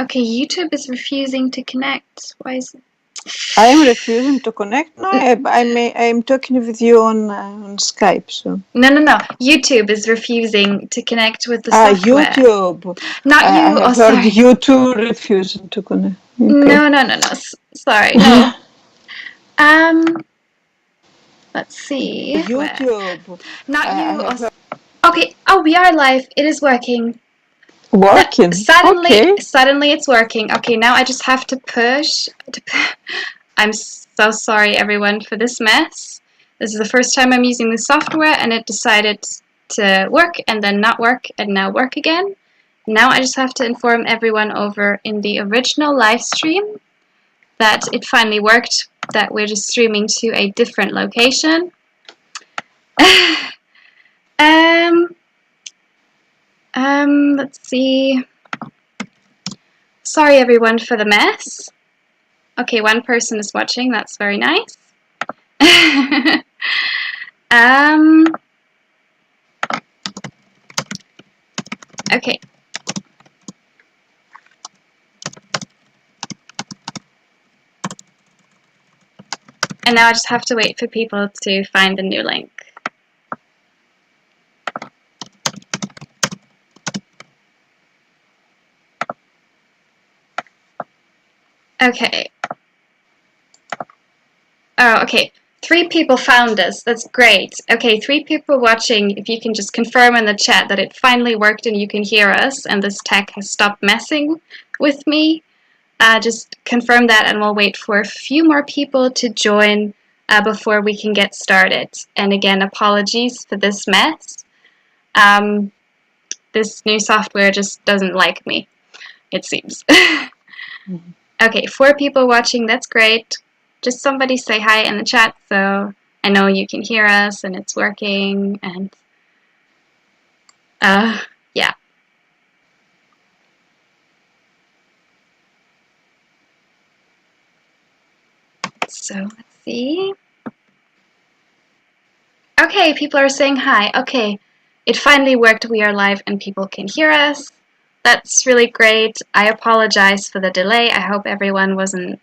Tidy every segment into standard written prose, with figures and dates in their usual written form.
Okay, YouTube is refusing to connect. Why is it? I am refusing to connect. No, I'm talking with you on Skype. So No. YouTube is refusing to connect with the software. YouTube. Not you. I have heard sorry. you too refusing to connect. No. Okay. Sorry, no. Let's see. YouTube. Not I you. have heard Okay. Oh, we are live. It is working. working. Okay. Suddenly it's working. Okay, now I just have to push. I'm so sorry, everyone, for this mess. This is the first time I'm using the software, and it decided to work and then not work and now work again. Now I just have to inform everyone over in the original live stream that it finally worked, that we're just streaming to a different location. Let's see. Sorry, everyone, for the mess. Okay, one person is watching. That's very nice. Okay. And now I just have to wait for people to find the new link. Okay. Oh, okay. 3 people found us. That's great. Okay, 3 people watching. If you can just confirm in the chat that it finally worked and you can hear us and this tech has stopped messing with me, just confirm that and we'll wait for a few more people to join before we can get started. And again, apologies for this mess. This new software just doesn't like me, it seems. Okay, 4 people watching. That's great. Just somebody say hi in the chat so I know you can hear us and it's working, and yeah. So let's see. Okay, people are saying hi. Okay, it finally worked. We are live and people can hear us. That's really great. I apologize for the delay. I hope everyone wasn't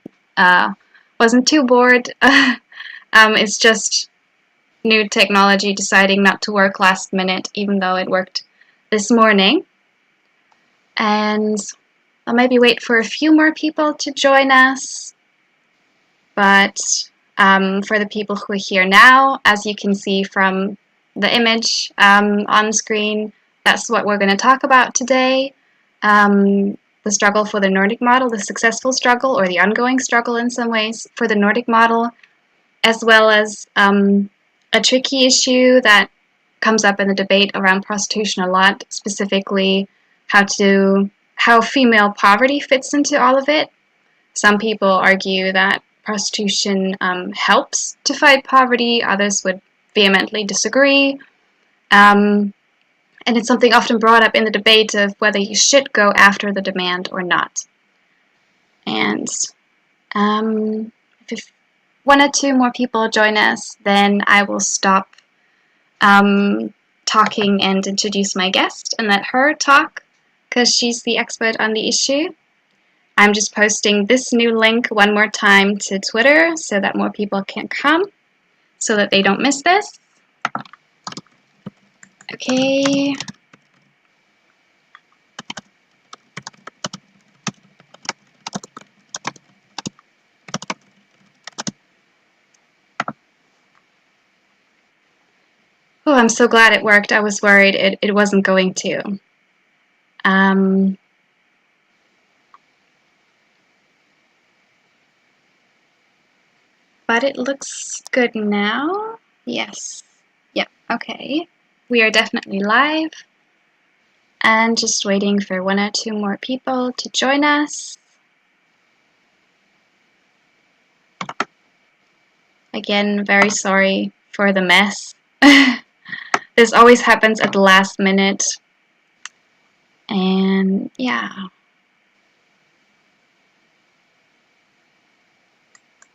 too bored. It's just new technology deciding not to work last minute, even though it worked this morning. And I'll maybe wait for a few more people to join us. But for the people who are here now, as you can see from the image on screen, that's what we're going to talk about today. The struggle for the Nordic model, the successful struggle, or the ongoing struggle in some ways for the Nordic model, as well as a tricky issue that comes up in the debate around prostitution a lot, specifically how female poverty fits into all of it. Some people argue that prostitution helps to fight poverty, others would vehemently disagree. And it's something often brought up in the debate of whether you should go after the demand or not. And if 1 or 2 more people join us, then I will stop talking and introduce my guest and let her talk, because she's the expert on the issue. I'm just posting this new link one more time to Twitter so that more people can come, so that they don't miss this. Okay. Oh, I'm so glad it worked. I was worried it wasn't going to. But it looks good now. Yes. Yep. Okay. We are definitely live. And just waiting for 1 or 2 more people to join us. Again, very sorry for the mess. This always happens at the last minute. And yeah.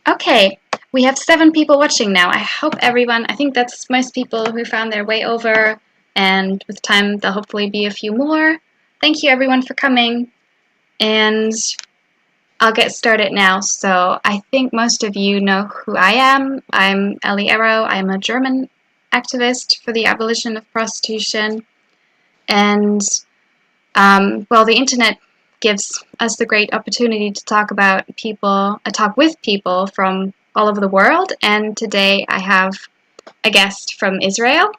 Okay, we have 7 people watching now. I hope everyone, I think that's most people who found their way over, and with time there'll hopefully be a few more. Thank you everyone for coming. and I'll get started now. So I think most of you know who I am. I'm Ellie Arrow. I'm a German activist for the abolition of prostitution. And, well, the internet gives us the great opportunity to talk with people from all over the world. And today I have a guest from Israel.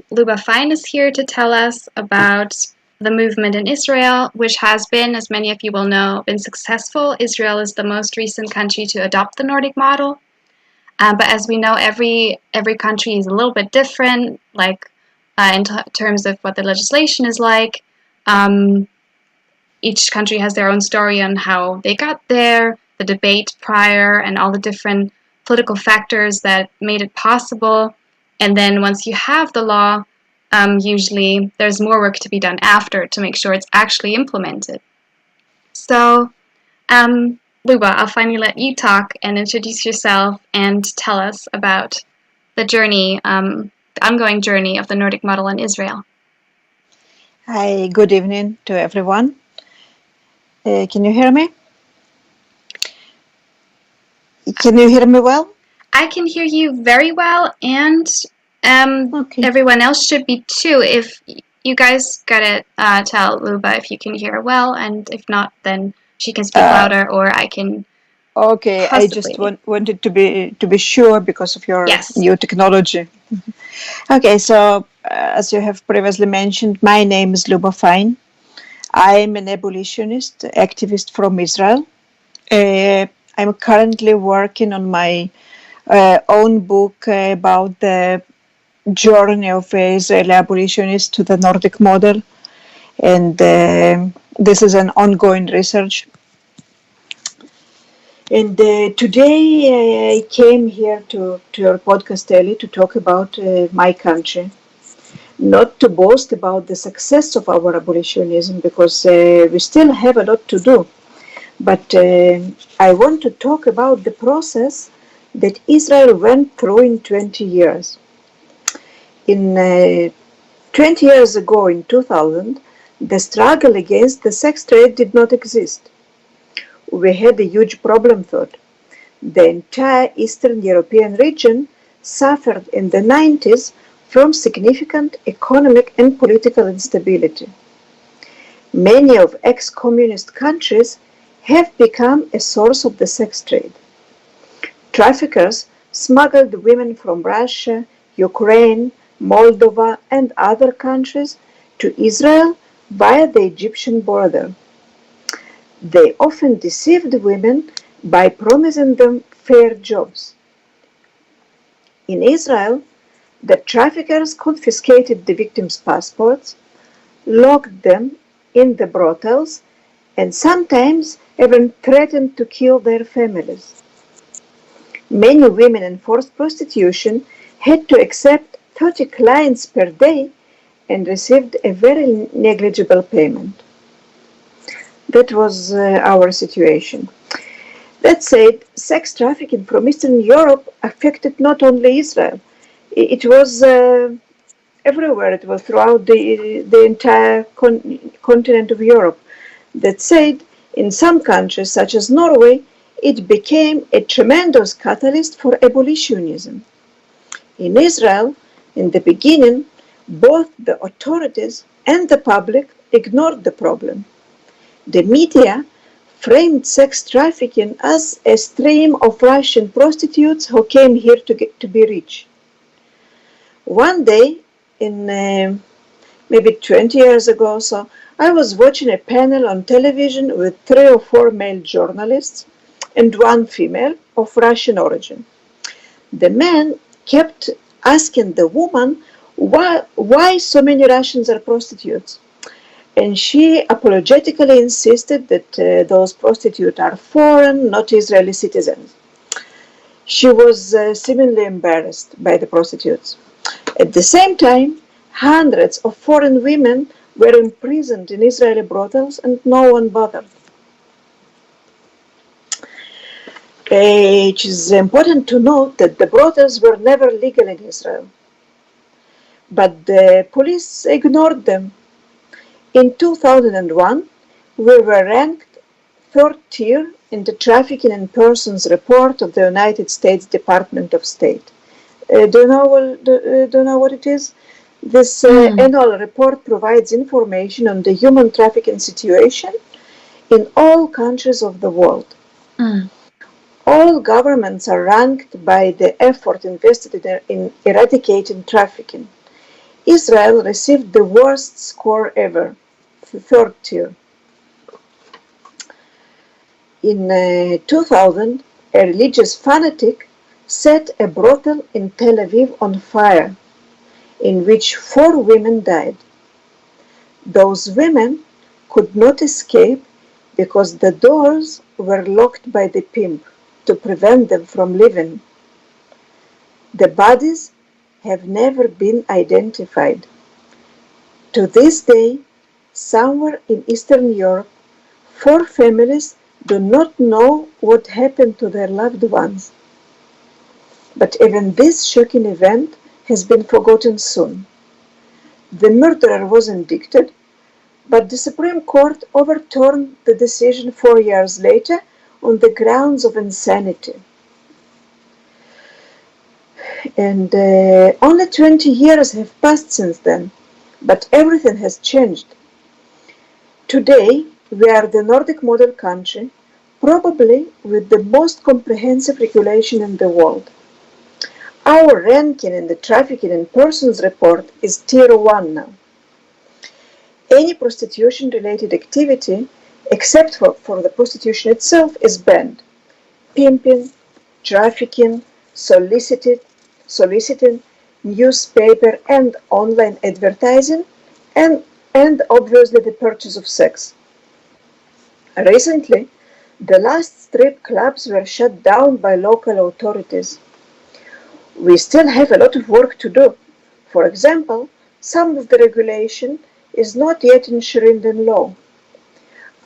Luba Fein is here to tell us about the movement in Israel, which has been, as many of you will know, been successful. Israel is the most recent country to adopt the Nordic model. But as we know, every country is a little bit different, like in terms of what the legislation is like. Each country has their own story on how they got there, the debate prior, and all the different political factors that made it possible. And then once you have the law, usually there's more work to be done after to make sure it's actually implemented. So, Luba, I'll finally let you talk and introduce yourself and tell us about the journey, the ongoing journey of the Nordic model in Israel. Hi, good evening to everyone. Can you hear me? Can you hear me well? I can hear you very well, and Okay. everyone else should be too. If you guys gotta tell Luba if you can hear well, and if not, then she can speak louder, or I can. Okay, I just wanted to be sure because of your new technology. Okay, so as you have previously mentioned, my name is Luba Fein. I'm an abolitionist activist from Israel. I'm currently working on my own book about the journey of Israeli abolitionists to the Nordic model, and this is an ongoing research. And today I came here to your podcast, Ellie, to talk about my country. Not to boast about the success of our abolitionism, because we still have a lot to do. But I want to talk about the process that Israel went through in 20 years. In 20 years ago, in 2000, the struggle against the sex trade did not exist. We had a huge problem thought. The entire Eastern European region suffered in the 90s from significant economic and political instability. Many of ex-communist countries have become a source of the sex trade. Traffickers smuggled women from Russia, Ukraine, Moldova, and other countries to Israel via the Egyptian border. They often deceived women by promising them fair jobs. In Israel, the traffickers confiscated the victims' passports, locked them in the brothels, and sometimes even threatened to kill their families. Many women in forced prostitution had to accept 30 clients per day and received a very negligible payment. That was our situation. That said, sex trafficking from Eastern Europe affected not only Israel. It was everywhere. It was throughout the entire continent of Europe. That said, in some countries, such as Norway, it became a tremendous catalyst for abolitionism. In Israel, in the beginning, both the authorities and the public ignored the problem. The media framed sex trafficking as a stream of Russian prostitutes who came here to be rich. One day, in maybe 20 years ago or so, I was watching a panel on television with 3 or 4 male journalists and 1 female of Russian origin. The man kept asking the woman why so many Russians are prostitutes. And she apologetically insisted that those prostitutes are foreign, not Israeli citizens. She was seemingly embarrassed by the prostitutes. At the same time, hundreds of foreign women were imprisoned in Israeli brothels and no one bothered. It is important to note that the brothels were never legal in Israel, but the police ignored them. In 2001, We were ranked third tier in the Trafficking in Persons report of the United States Department of State. Do you know what it is? This annual report provides information on the human trafficking situation in all countries of the world. All governments are ranked by the effort invested in eradicating trafficking. Israel received the worst score ever, the third tier. In 2000, a religious fanatic set a brothel in Tel Aviv on fire, in which 4 women died. Those women could not escape because the doors were locked by the pimp to prevent them from leaving. The bodies have never been identified. To this day, somewhere in Eastern Europe, 4 families do not know what happened to their loved ones. But even this shocking event has been forgotten soon. The murderer was indicted, but the Supreme Court overturned the decision 4 years later on the grounds of insanity. And only 20 years have passed since then, but everything has changed. Today, we are the Nordic Model country, probably with the most comprehensive regulation in the world. Our ranking in the Trafficking in Persons report is Tier 1 now. Any prostitution-related activity, except for the prostitution itself, is banned. Pimping, trafficking, soliciting, newspaper and online advertising, and obviously the purchase of sex. Recently, the last strip clubs were shut down by local authorities. We still have a lot of work to do. For example, some of the regulation is not yet enshrined in law.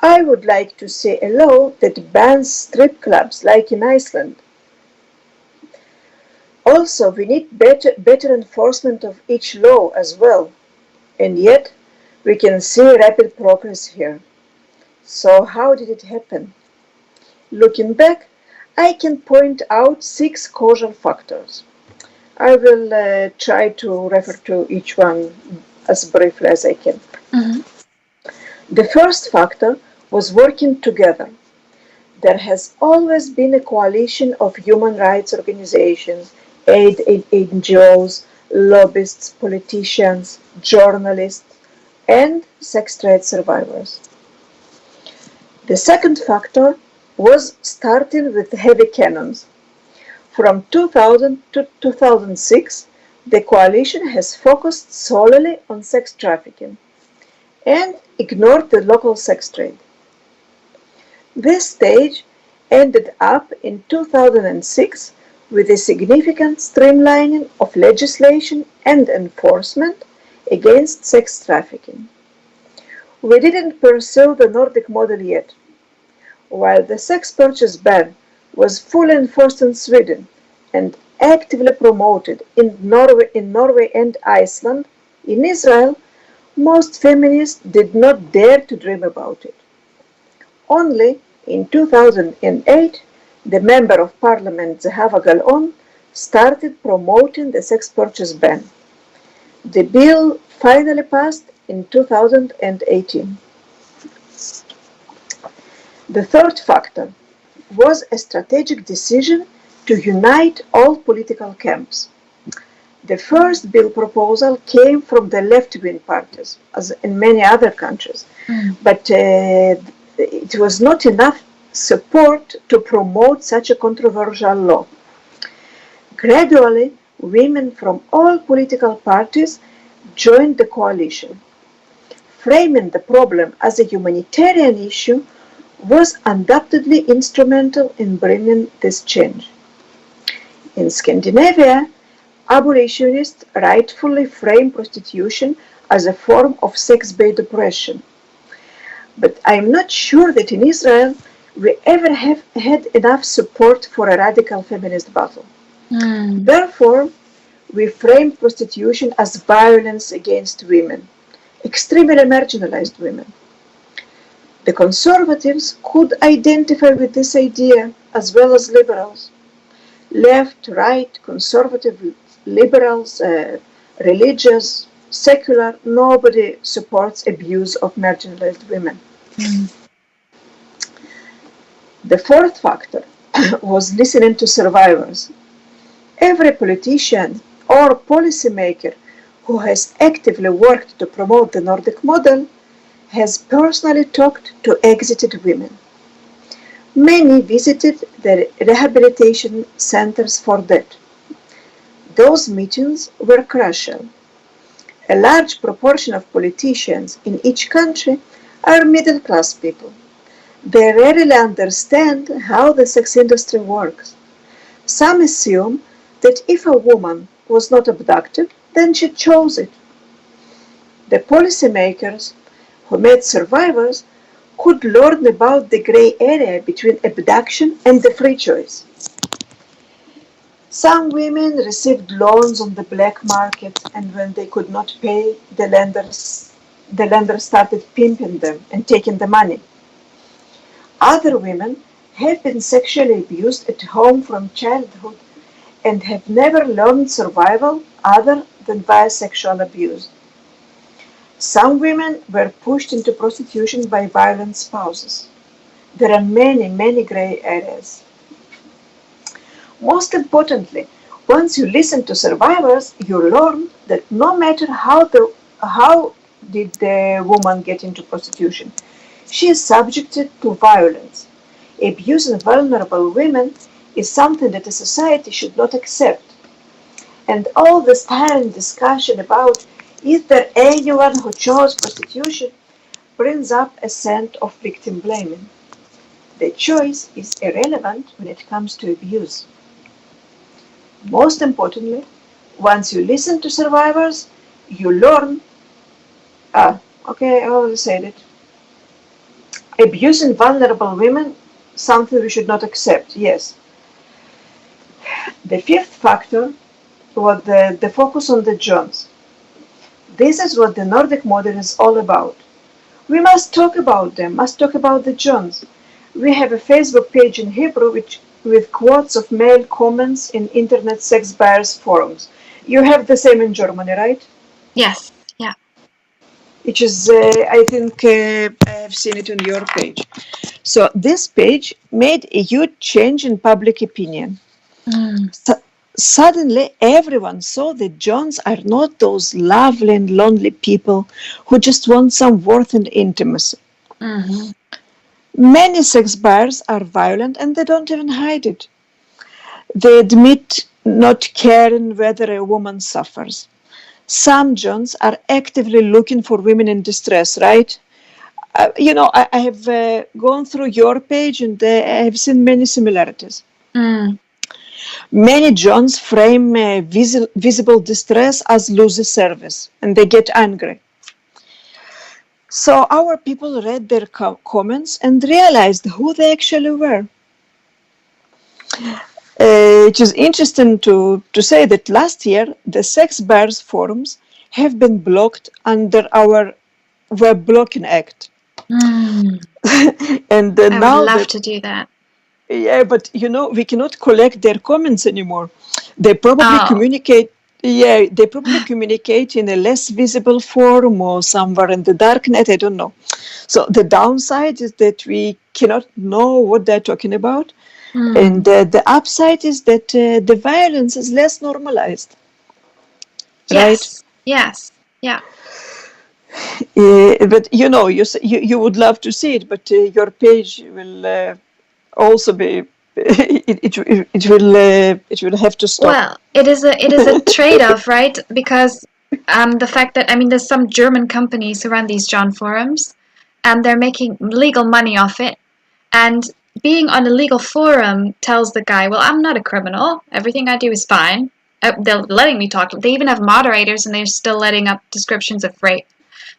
I would like to see a law that bans strip clubs like in Iceland. Also, we need better enforcement of each law as well, and yet we can see rapid progress here. So how did it happen? Looking back, I can point out 6 causal factors. I will try to refer to each one as briefly as I can. The first factor was working together. There has always been a coalition of human rights organizations, aid NGOs, lobbyists, politicians, journalists, and sex trade survivors. The second factor was starting with heavy cannons. From 2000 to 2006, the coalition has focused solely on sex trafficking and ignored the local sex trade. This stage ended up in 2006 with a significant streamlining of legislation and enforcement against sex trafficking. We didn't pursue the Nordic model yet. While the sex purchase ban was fully enforced in Sweden and actively promoted in Norway and Iceland, in Israel, most feminists did not dare to dream about it. Only in 2008, the Member of Parliament Zehava Gal'on started promoting the sex purchase ban. The bill finally passed in 2018. The third factor was a strategic decision to unite all political camps. The first bill proposal came from the left-wing parties, as in many other countries, but it was not enough support to promote such a controversial law. Gradually, women from all political parties joined the coalition. Framing the problem as a humanitarian issue was undoubtedly instrumental in bringing this change. In Scandinavia, abolitionists rightfully frame prostitution as a form of sex-based oppression. But I'm not sure that in Israel we ever have had enough support for a radical feminist battle. Therefore, we frame prostitution as violence against women, extremely marginalized women. The conservatives could identify with this idea as well as liberals. Left, right, conservative, liberals, religious, secular, nobody supports abuse of marginalized women. Mm. The fourth factor was listening to survivors. Every politician or policymaker who has actively worked to promote the Nordic model has personally talked to exited women. Many visited the rehabilitation centers for that. Those meetings were crucial. A large proportion of politicians in each country are middle-class people. They rarely understand how the sex industry works. Some assume that if a woman was not abducted, then she chose it. The policymakers who met survivors could learn about the gray area between abduction and the free choice. Some women received loans on the black market, and when they could not pay, the lenders started pimping them and taking the money. Other women have been sexually abused at home from childhood and have never learned survival other than via sexual abuse. Some women were pushed into prostitution by violent spouses. There are many, many gray areas. Most importantly, once you listen to survivors, you learn that no matter how did the woman get into prostitution, she is subjected to violence. Abusing vulnerable women is something that a society should not accept. And all this tiring discussion about is there anyone who chose prostitution brings up a sense of victim blaming. The choice is irrelevant when it comes to abuse. Most importantly, once you listen to survivors, you learn, okay, I already said it. Abusing vulnerable women, something we should not accept, yes. The fifth factor was the focus on the Johns. This is what the Nordic model is all about. We must talk about them, must talk about the Johns. We have a Facebook page in Hebrew with quotes of male comments in internet sex buyers forums. You have the same in Germany, right? Yes, yeah. Which is, I think, I have seen it on your page. So this page made a huge change in public opinion. Suddenly, everyone saw that Johns are not those lovely and lonely people who just want some warmth and intimacy. Mm-hmm. Many sex buyers are violent and they don't even hide it. They admit not caring whether a woman suffers. Some Johns are actively looking for women in distress, right? I have gone through your page and I have seen many similarities. Mm. Many Johns frame visible distress as lousy service and they get angry. So our people read their comments and realized who they actually were. It is interesting to say that last year the sex buyers forums have been blocked under our Web Blocking Act. Mm. And I now would love to do that. Yeah, but we cannot collect their comments anymore. They probably communicate. Yeah, they probably communicate in a less visible forum or somewhere in the darknet. I don't know. So the downside is that we cannot know what they're talking about, and the upside is that the violence is less normalized. Right? Yes. Yeah. But you would love to see it, but your page will also be. It will have to stop. Well, it is a trade-off, right? Because the fact that there's some German companies who run these John forums, and they're making legal money off it. And being on a legal forum tells the guy, well, I'm not a criminal. Everything I do is fine. They're letting me talk. They even have moderators, and they're still letting up descriptions of rape.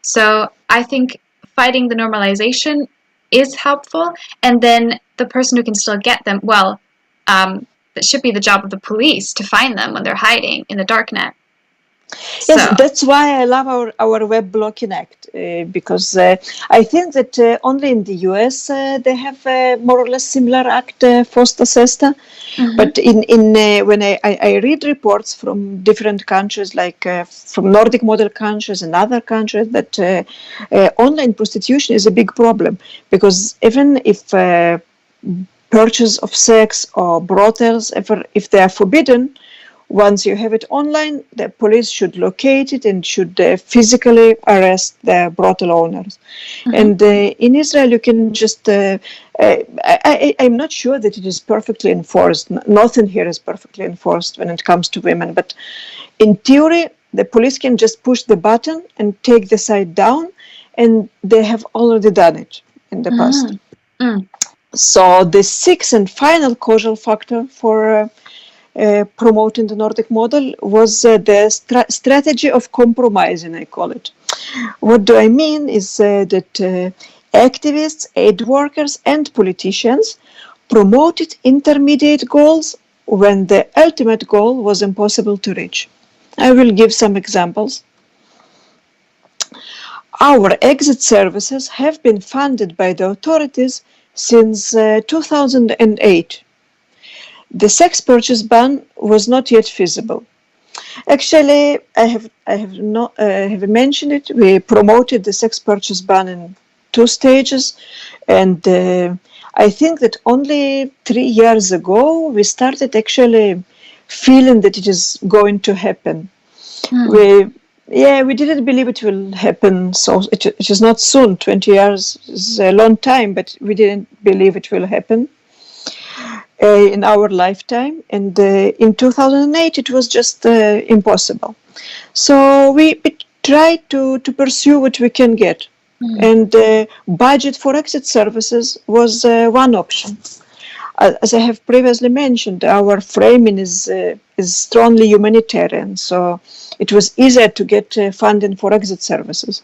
So I think fighting the normalization is helpful, and then the person who can still get them, it should be the job of the police to find them when they're hiding in the darknet. Yes, So, that's why I love our Web Blocking Act, because I think that only in the US they have a more or less similar act, FOSTA SESTA. mhm, But when I read reports from different countries, like from Nordic model countries and other countries, that online prostitution is a big problem, because even if purchase of sex or brothels, if they are forbidden, once you have it online, the police should locate it and should physically arrest the brothel owners. mhm, And in Israel, you can just, I'm not sure that it is perfectly enforced. Nothing here is perfectly enforced when it comes to women. But in theory, the police can just push the button and take the site down, and they have already done it in the past. mhm, mm, So the sixth and final causal factor for promoting the Nordic model was the strategy of compromising, I call it. What do I mean is that activists, aid workers, and politicians promoted intermediate goals when the ultimate goal was impossible to reach. I will give some examples. Our exit services have been funded by the authorities since 2008. The sex purchase ban was not yet feasible. Actually, I have mentioned it. We promoted the sex purchase ban in two stages, and I think that only 3 years ago we started actually feeling that it is going to happen. mm, We didn't believe it will happen. So it is not soon. 20 years is a long time, but we didn't believe it will happen in our lifetime. And in 2008, it was just impossible. So we tried to pursue what we can get. mm, And budget for exit services was one option. As I have previously mentioned, our framing is strongly humanitarian, so it was easier to get funding for exit services.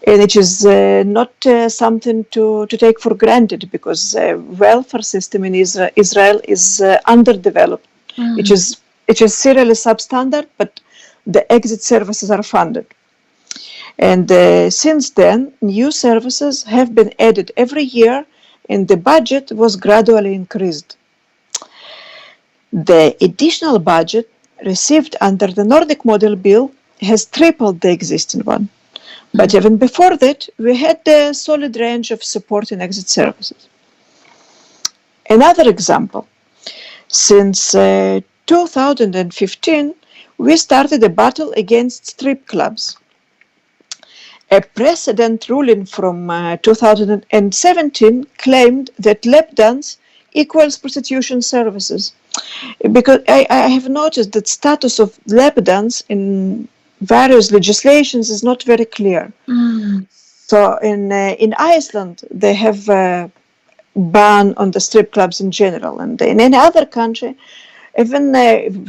And it is not something to take for granted, because welfare system in Israel is underdeveloped. mm, It is serially substandard, but the exit services are funded. And since then, new services have been added every year, and the budget was gradually increased. The additional budget received under the Nordic Model bill has tripled the existing one. But even before that, we had a solid range of support and exit services. Another example, since 2015, we started a battle against strip clubs. A precedent ruling from 2017 claimed that lap dance equals prostitution services. Because I have noticed that status of lap dance in various legislations is not very clear. mm, So in Iceland, they have a ban on the strip clubs in general, and in any other country, even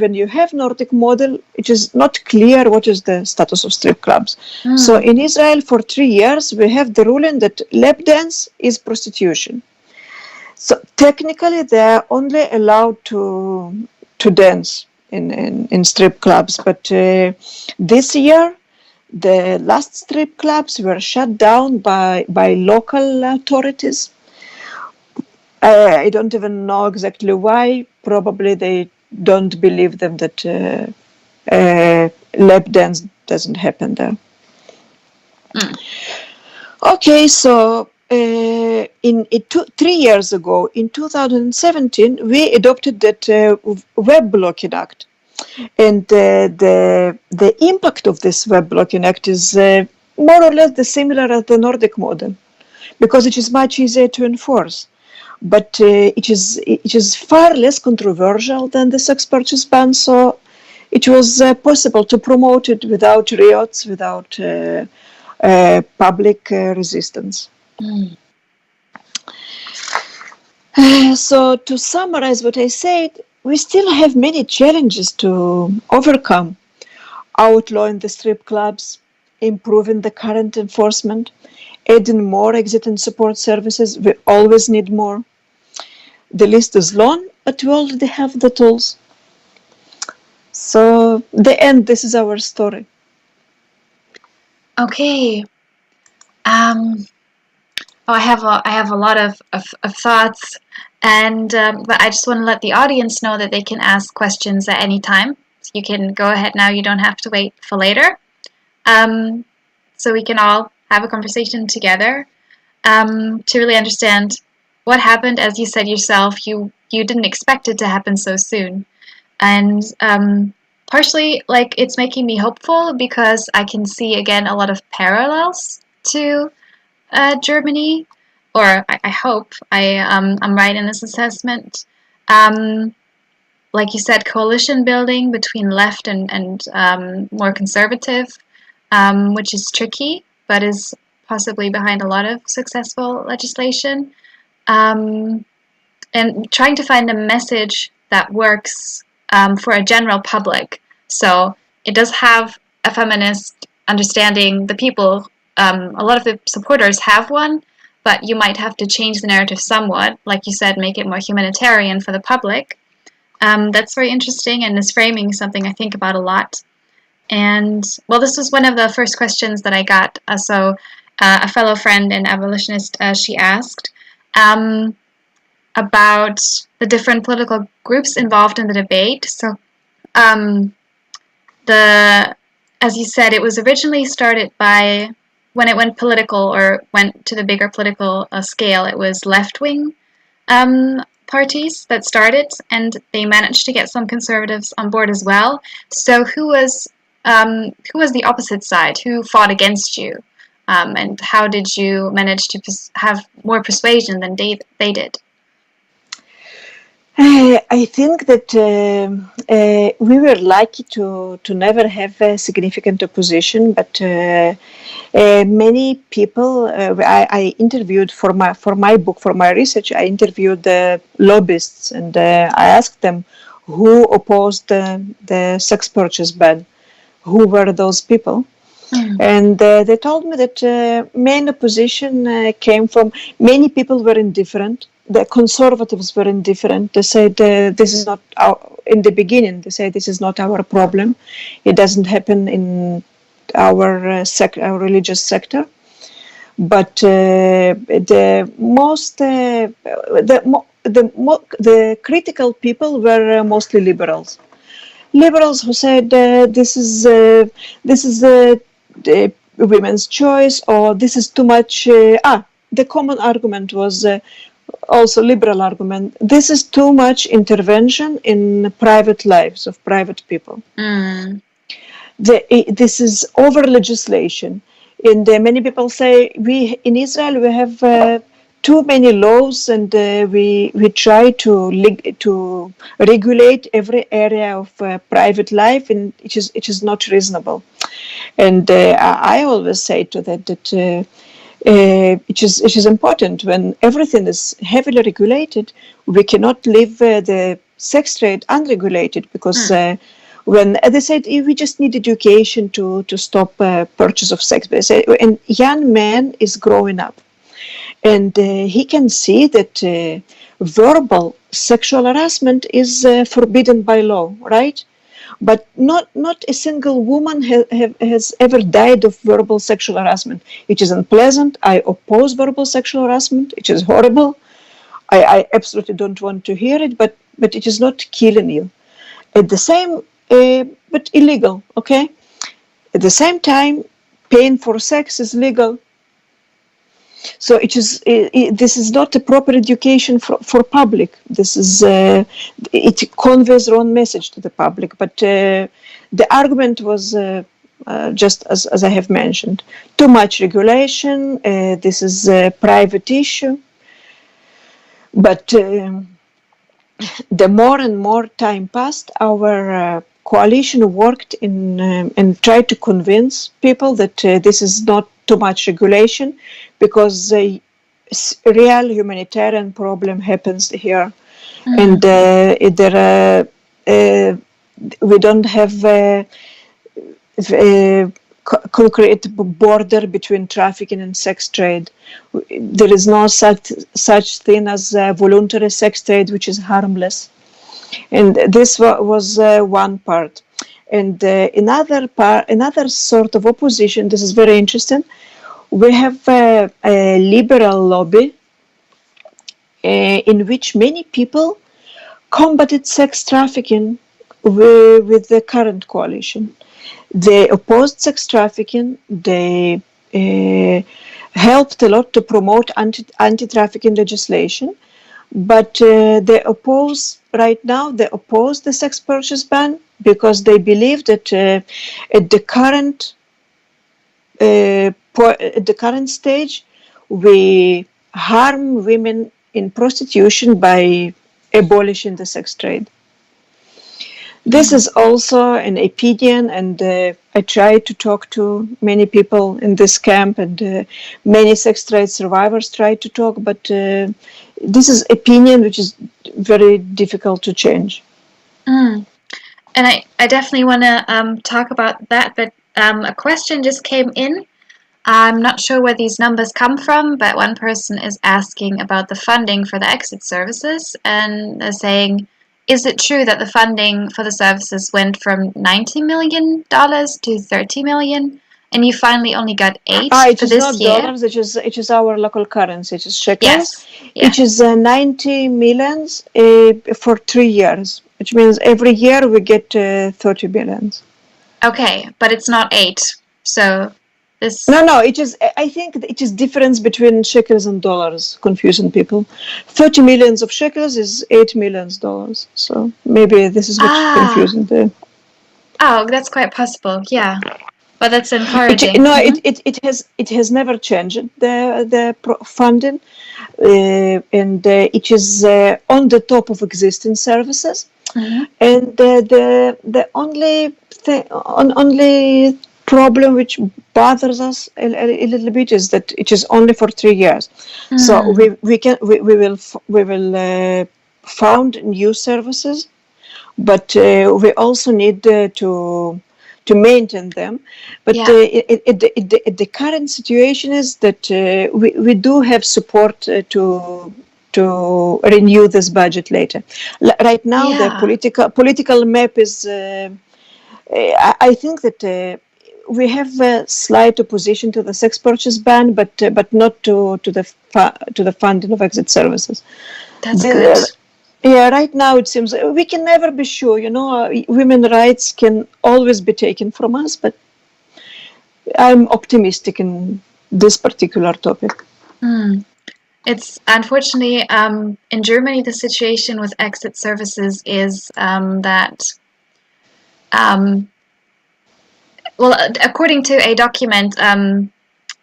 when you have Nordic model, it is not clear what is the status of strip clubs. So mm, in Israel, for 3 years, we have the ruling that lap dance is prostitution. So technically, they are only allowed to dance in strip clubs. But this year, the last strip clubs were shut down by local authorities. I don't even know exactly why. Probably they don't believe them that lap dance doesn't happen there. mm, Okay, so 3 years ago, in 2017, we adopted that Web Blocking Act. And the impact of this Web Blocking Act is more or less the similar as the Nordic model, because it is much easier to enforce. But it is far less controversial than the sex purchase ban, so it was possible to promote it without riots, without public resistance. mm, So to summarize what I said, we still have many challenges to overcome: outlawing the strip clubs, improving the current enforcement, adding more exit and support services. We always need more. The list is long, but we already have the tools. So the end, this is our story. Okay. I have a lot of thoughts, and but I just want to let the audience know that they can ask questions at any time. So you can go ahead now. You don't have to wait for later. So we can all have a conversation together to really understand what happened. As you said yourself, you didn't expect it to happen so soon, and partially like it's making me hopeful because I can see again a lot of parallels to Germany, or I hope I'm right in this assessment. Um, like you said, coalition building between left and more conservative, which is tricky, but is possibly behind a lot of successful legislation. Um, and trying to find a message that works for a general public. So it does have a feminist understanding. The people, a lot of the supporters have one, but you might have to change the narrative somewhat. Like you said, make it more humanitarian for the public. That's very interesting, and this framing is something I think about a lot. And well, this was one of the first questions that I got. A fellow friend and abolitionist, she asked about the different political groups involved in the debate. So, um, as you said, it was originally started by when it went political or went to the bigger political scale. It was left-wing parties that started, and they managed to get some conservatives on board as well. So, who was the opposite side? Who fought against you? And how did you manage to have more persuasion than they did? I think that we were lucky to never have a significant opposition, but many people I interviewed for my book, for my research. I interviewed the lobbyists, and I asked them who opposed the sex purchase ban. Who were those people? And they told me that main opposition came from many people were indifferent. The conservatives were indifferent. They said this is not in the beginning. They said this is not our problem. It doesn't happen in our our religious sector. But the critical people were mostly liberals. Liberals who said this is the women's choice, or this is too much. The common argument was also liberal argument. This is too much intervention in private lives of private people. This is over legislation. And many people say we in Israel we have too many laws, and we try to regulate every area of private life, and it is not reasonable. And I always say to that it is important when everything is heavily regulated. We cannot leave the sex trade unregulated, because when they said we just need education to stop purchase of sex. They say, and young man is growing up, and he can see that verbal sexual harassment is forbidden by law, right? But not a single woman has ever died of verbal sexual harassment. It is unpleasant. I oppose verbal sexual harassment. It is horrible. I absolutely don't want to hear it, but it is not killing you. At the same, but illegal, okay? At the same time, paying for sex is legal. So this is not a proper education for public. This is it conveys wrong message to the public. But the argument was just as I have mentioned, too much regulation. This is a private issue. But the more and more time passed, our coalition worked in and tried to convince people that this is not too much regulation, because the real humanitarian problem happens here, and we don't have a concrete border between trafficking and sex trade. There is no such thing as voluntary sex trade, which is harmless. And this was one part. And another sort of opposition, this is very interesting, we have a liberal lobby in which many people combated sex trafficking with the current coalition. They opposed sex trafficking. They helped a lot to promote anti-trafficking legislation. But they oppose the sex purchase ban because they believe that at the current stage, we harm women in prostitution by abolishing the sex trade. This is also an opinion, and I try to talk to many people in this camp, and many sex trade survivors try to talk, but this is opinion which is very difficult to change. And I definitely want to talk about that, but a question just came in. I'm not sure where these numbers come from, but one person is asking about the funding for the exit services, and they're saying, is it true that the funding for the services went from $90 million to $30 million, and you finally only got 8 for this year? Dollars, it is our local currency, it is shekels. Yes. Yeah. It is 90 millions for 3 years, which means every year we get 30 billions. Okay, but it's not 8, so this... No, it is, I think it is difference between shekels and dollars, confusing people. 30 millions of shekels is $8 million, so maybe this is what's confusing them. Oh, that's quite possible, yeah. But that's encouraging. It has never changed the funding, and it is on the top of existing services. And the only problem which bothers us a little bit is that it is only for 3 years. So we will found new services, but we also need to maintain them. But the current situation is that we do have support to renew this budget later. Right now, the political map is. I think that we have a slight opposition to the sex purchase ban, but not to the funding of exit services. That's good. Yeah, right now it seems we can never be sure. Women's rights can always be taken from us, but I'm optimistic in this particular topic. It's unfortunately in Germany the situation with exit services is that according to a document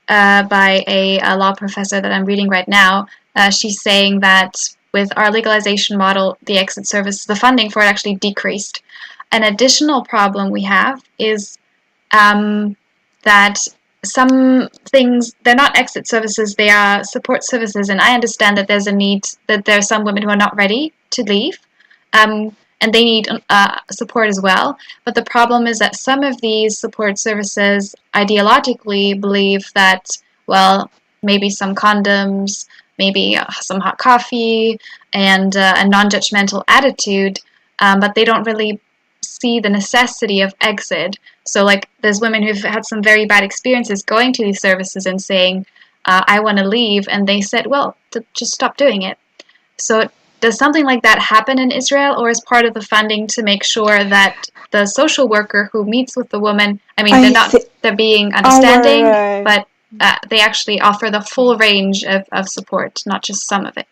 by a law professor that I'm reading right now, she's saying that with our legalization model, the exit service, the funding for it actually decreased. An additional problem we have is that some things, they're not exit services, they are support services, and I understand that there's a need, that there are some women who are not ready to leave, and they need support as well. But the problem is that some of these support services ideologically believe that, well, maybe some condoms, maybe some hot coffee, and a non-judgmental attitude, but they don't really see the necessity of exit. So, like, there's women who've had some very bad experiences going to these services and saying, I want to leave, and they said, well, just stop doing it. So does something like that happen in Israel, or is part of the funding to make sure that the social worker who meets with the woman, they're being understanding, but they actually offer the full range of support, not just some of it?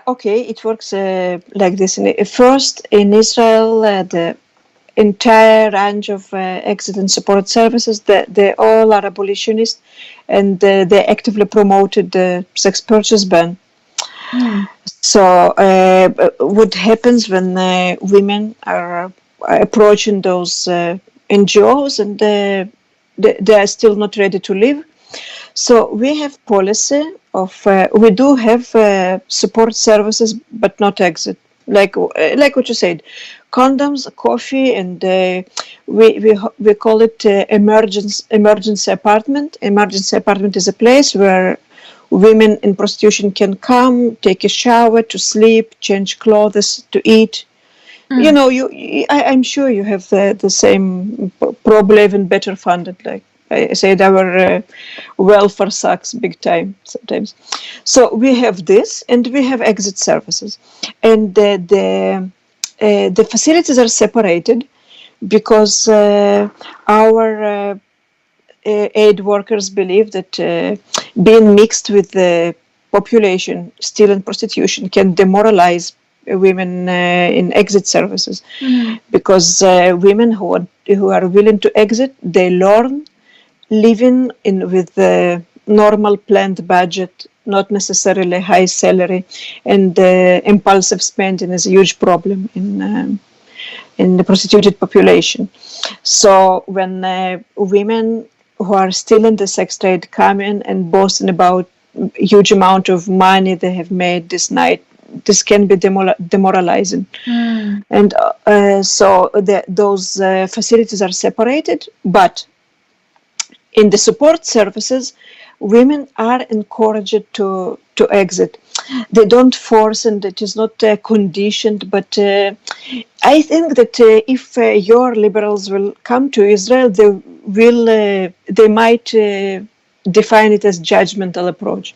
Okay, it works like this. First, in Israel, the entire range of exit and support services, they all are abolitionist, and they actively promoted the sex purchase ban. So what happens when women are approaching those NGOs and they are still not ready to leave? So we have policy of we do have support services, but not exit. Like what you said, condoms, coffee, and we call it emergency apartment. Emergency apartment is a place where women in prostitution can come, take a shower, to sleep, change clothes, to eat, You know, I'm sure you have the same, probably even better funded. Like I said, our welfare sucks big time sometimes. So we have this, and we have exit services, and the facilities are separated because our aid workers believe that being mixed with the population still in prostitution can demoralize women in exit services, because women who are willing to exit, they learn living in with the normal planned budget, not necessarily high salary, and impulsive spending is a huge problem in the prostituted population. So when women who are still in the sex trade come in and boasting about huge amount of money they have made this night, this can be demoralizing. And so those facilities are separated, but in the support services, women are encouraged to exit. They don't force, and it is not conditioned, but I think that if your liberals will come to Israel, they might define it as judgmental approach,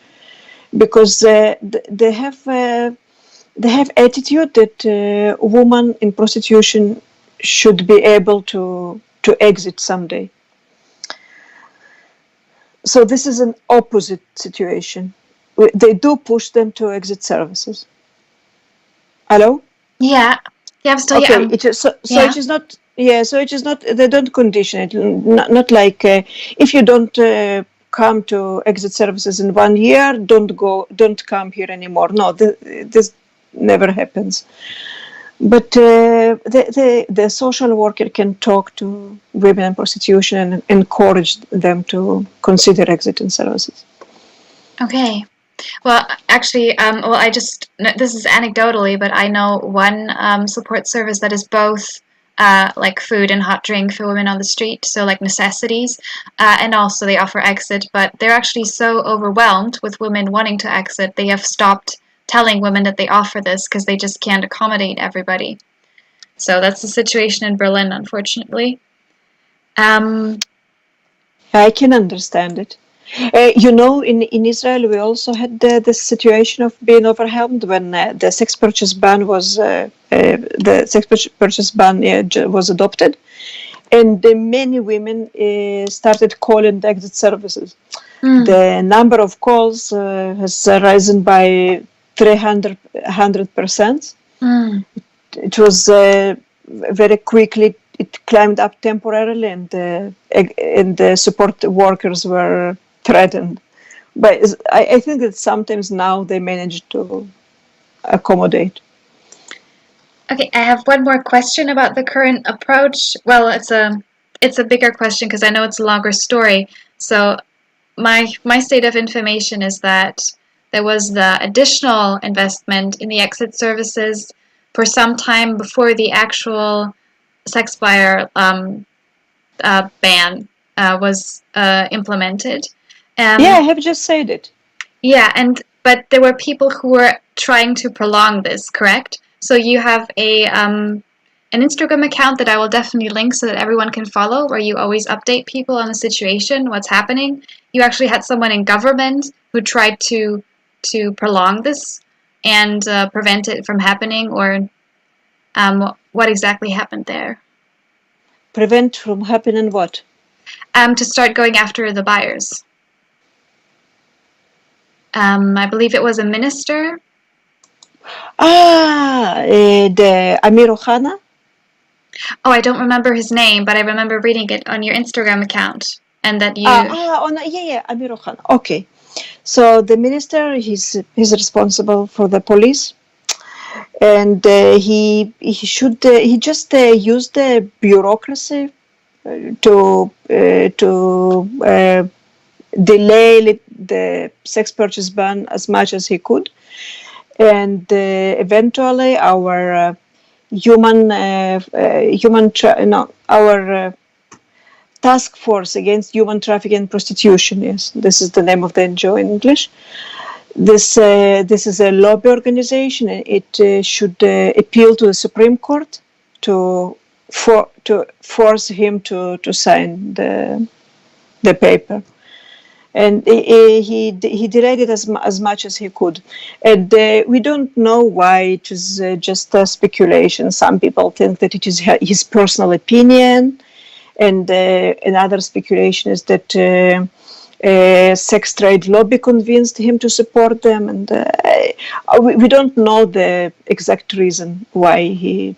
because they have attitude that a woman in prostitution should be able to exit someday. So this is an opposite situation. They do push them to exit services. Hello? Yeah. Yeah, I'm still okay. It is, so it is not. Yeah. So it is not. They don't condition it. Not like if you don't come to exit services in 1 year, don't come here anymore. No, this never happens. But the social worker can talk to women in prostitution and encourage them to consider exiting services. Okay. Well, actually, this is anecdotally, but I know one support service that is both like food and hot drink for women on the street, so like necessities, and also they offer exit, but they're actually so overwhelmed with women wanting to exit, they have stopped telling women that they offer this because they just can't accommodate everybody. So that's the situation in Berlin, unfortunately. I can understand it. In Israel, we also had this situation of being overwhelmed when the sex purchase ban was was adopted, and many women started calling the exit services. The number of calls has risen by 300%. It was very quickly. It climbed up temporarily, and the support workers were threatened. But I think that sometimes now they manage to accommodate. Okay, I have one more question about the current approach. Well, it's a bigger question because I know it's a longer story. So my state of information is that there was the additional investment in the exit services for some time before the actual sex buyer ban was implemented. Yeah, I have just said it. Yeah, but there were people who were trying to prolong this, correct? So you have an Instagram account that I will definitely link so that everyone can follow, where you always update people on the situation, what's happening. You actually had someone in government who tried to prolong this and prevent it from happening, or what exactly happened there? Prevent from happening what? To start going after the buyers. I believe it was a minister. The Amir Ohana? Oh, I don't remember his name, but I remember reading it on your Instagram account, and that you. Amir Ohana. Okay, so the minister, he's responsible for the police, and he just used the bureaucracy to delay the sex purchase ban as much as he could, and eventually our task force against human trafficking and prostitution. Yes, this is the name of the NGO in English. This is a lobby organization. It should appeal to the Supreme Court to force him to sign the paper. And he delayed it as much as he could. And we don't know why. It is just a speculation. Some people think that it is his personal opinion, and another speculation is that sex trade lobby convinced him to support them. And we don't know the exact reason why he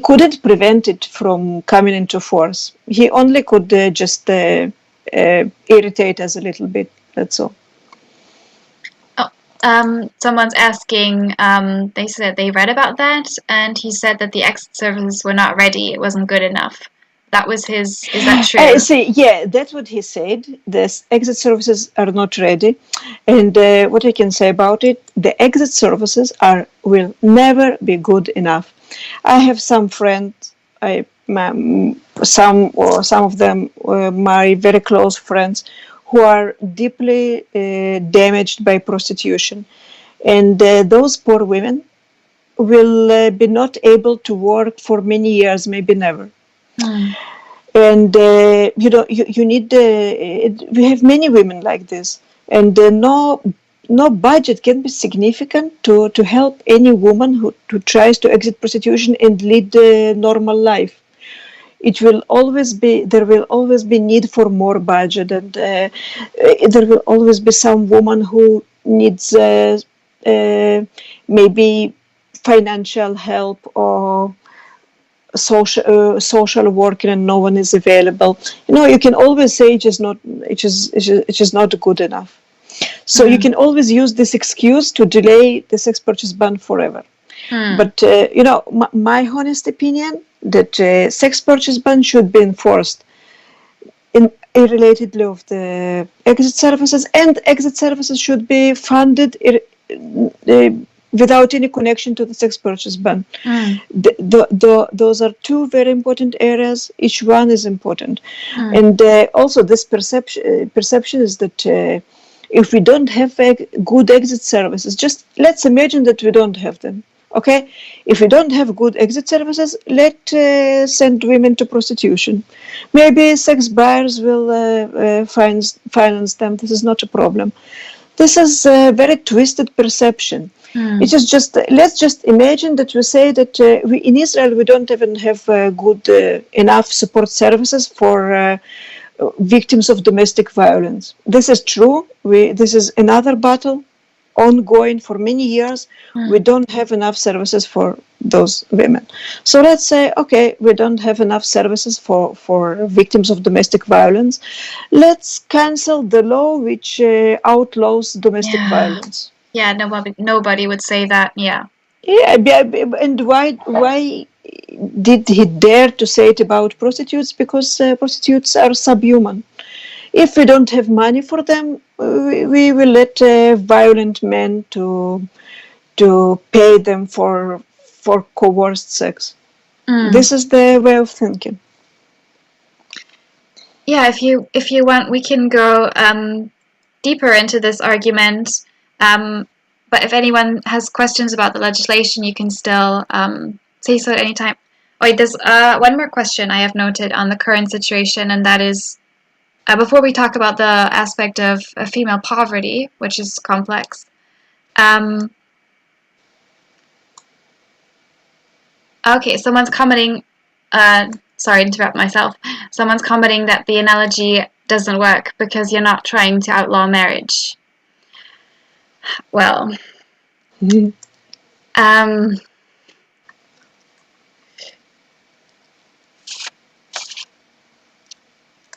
couldn't prevent it from coming into force. He only could just irritate us a little bit. That's all. Someone's asking, they said they read about that, and he said that the exit services were not ready. It wasn't good enough. That was his, is that true? Yeah, that's what he said. The exit services are not ready. And what I can say about it, the exit services will never be good enough. I have some friends, some of them my very close friends, who are deeply damaged by prostitution. And those poor women will be not able to work for many years, maybe never. And you need we have many women like this, and no budget can be significant to help any woman who tries to exit prostitution and lead a normal life. There will always be need for more budget, and there will always be some woman who needs maybe financial help or social worker, and no one is available. You can always say it is not good enough. So you can always use this excuse to delay the sex purchase ban forever. But my honest opinion that sex purchase ban should be enforced irrelatedly of the exit services, and exit services should be funded without any connection to the sex purchase ban. Those are two very important areas. Each one is important. And also this perception is that if we don't have good exit services, just let's imagine that we don't have them. Okay, if we don't have good exit services, let's send women to prostitution. Maybe sex buyers will finance them. This is not a problem. This is a very twisted perception. It is let's just imagine that we say that in Israel we don't even have good enough support services for victims of domestic violence. This is true. This is another battle ongoing for many years. We don't have enough services for those women. So let's say, okay, we don't have enough services for victims of domestic violence. Let's cancel the law which outlaws domestic violence. Yeah, nobody would say that. Yeah. Yeah, and why did he dare to say it about prostitutes? Because prostitutes are subhuman. If we don't have money for them, we will let violent men to pay them for coerced sex. This is the way of thinking. Yeah, if you want, we can go deeper into this argument. But if anyone has questions about the legislation, you can still say so at any time. Wait, there's one more question I have noted on the current situation, and that is, before we talk about the aspect of female poverty, which is complex, okay, someone's commenting, sorry to interrupt myself, someone's commenting that the analogy doesn't work because you're not trying to outlaw marriage. Well, well,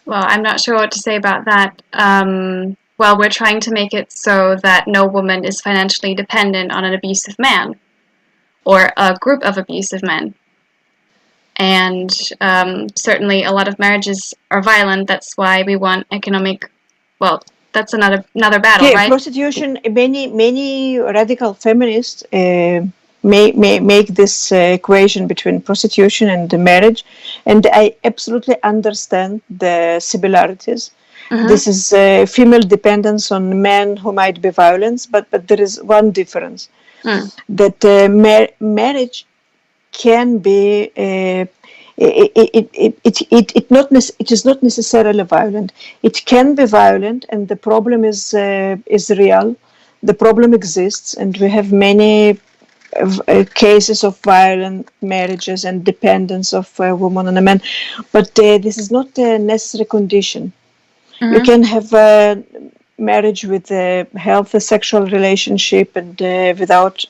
I'm not sure what to say about that. Well, we're trying to make it so that no woman is financially dependent on an abusive man or a group of abusive men. And certainly a lot of marriages are violent. That's why we want economic, well, that's another battle, right? Prostitution, many radical feminists make this equation between prostitution and the marriage, and I absolutely understand the similarities. This is female dependence on men who might be violent, but there is one difference, that marriage can be it is not necessarily violent. It can be violent, and the problem is real. The problem exists, and we have many cases of violent marriages and dependence of a woman on a man. But this is not a necessary condition. Mm-hmm. You can have a marriage with a healthy sexual relationship and without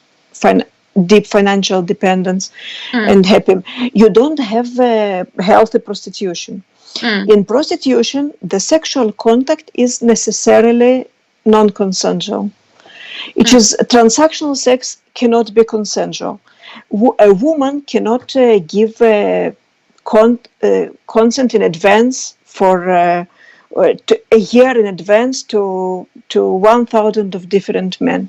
deep financial dependence and happy. You don't have healthy prostitution. In prostitution, the sexual contact is necessarily non-consensual. It is transactional sex cannot be consensual. A woman cannot give consent in advance for a year in advance to 1,000 of different men.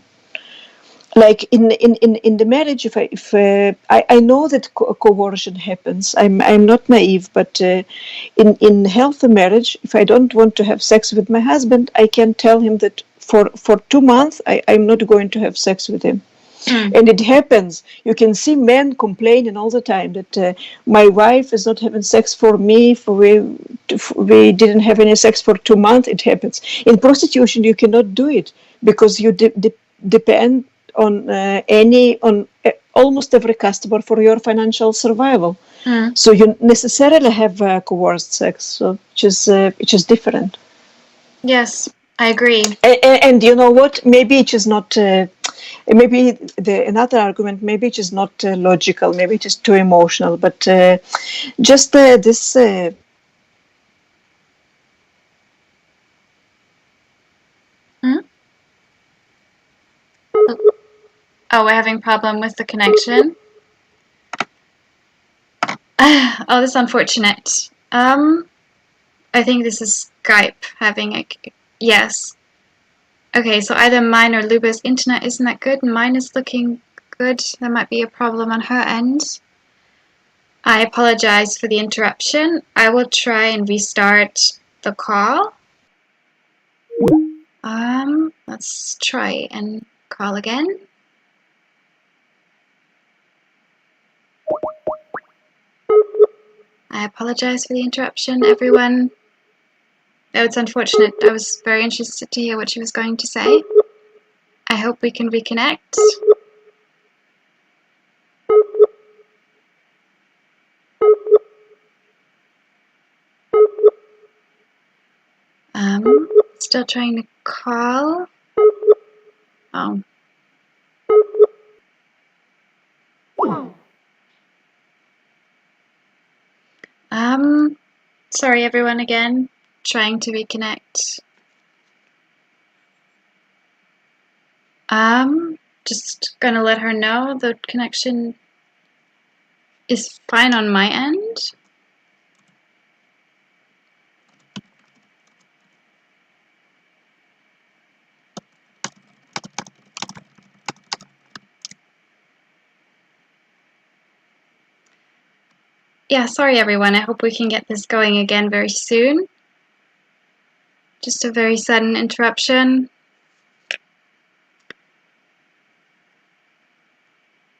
Like in the marriage, if I know that coercion happens, I'm not naive, but in healthy marriage, if I don't want to have sex with my husband, I can tell him that for 2 months I'm not going to have sex with him. And it happens. You can see men complaining all the time that my wife is not having sex for me. We didn't have any sex for 2 months. It happens. In prostitution, you cannot do it because you depend on almost every customer for your financial survival. So you necessarily have coerced sex, so which is different. Yes, I agree. And you know what? Maybe it is not. Maybe another argument. Maybe it is not logical. Maybe it is too emotional. But just this. Oh, we're having a problem with the connection. Oh, this is unfortunate. I think this is Skype having a... Yes. Okay, so either mine or Luba's internet isn't that good. Mine is looking good. There might be a problem on her end. I apologize for the interruption. I will try and restart the call. Let's try and call again. I apologize for the interruption, everyone. Oh, it's unfortunate. I was very interested to hear what she was going to say. I hope we can reconnect. Still trying to call. Oh. Sorry everyone again. Trying to reconnect. Just gonna let her know the connection is fine on my end. Yeah, sorry everyone. I hope we can get this going again very soon. Just a very sudden interruption.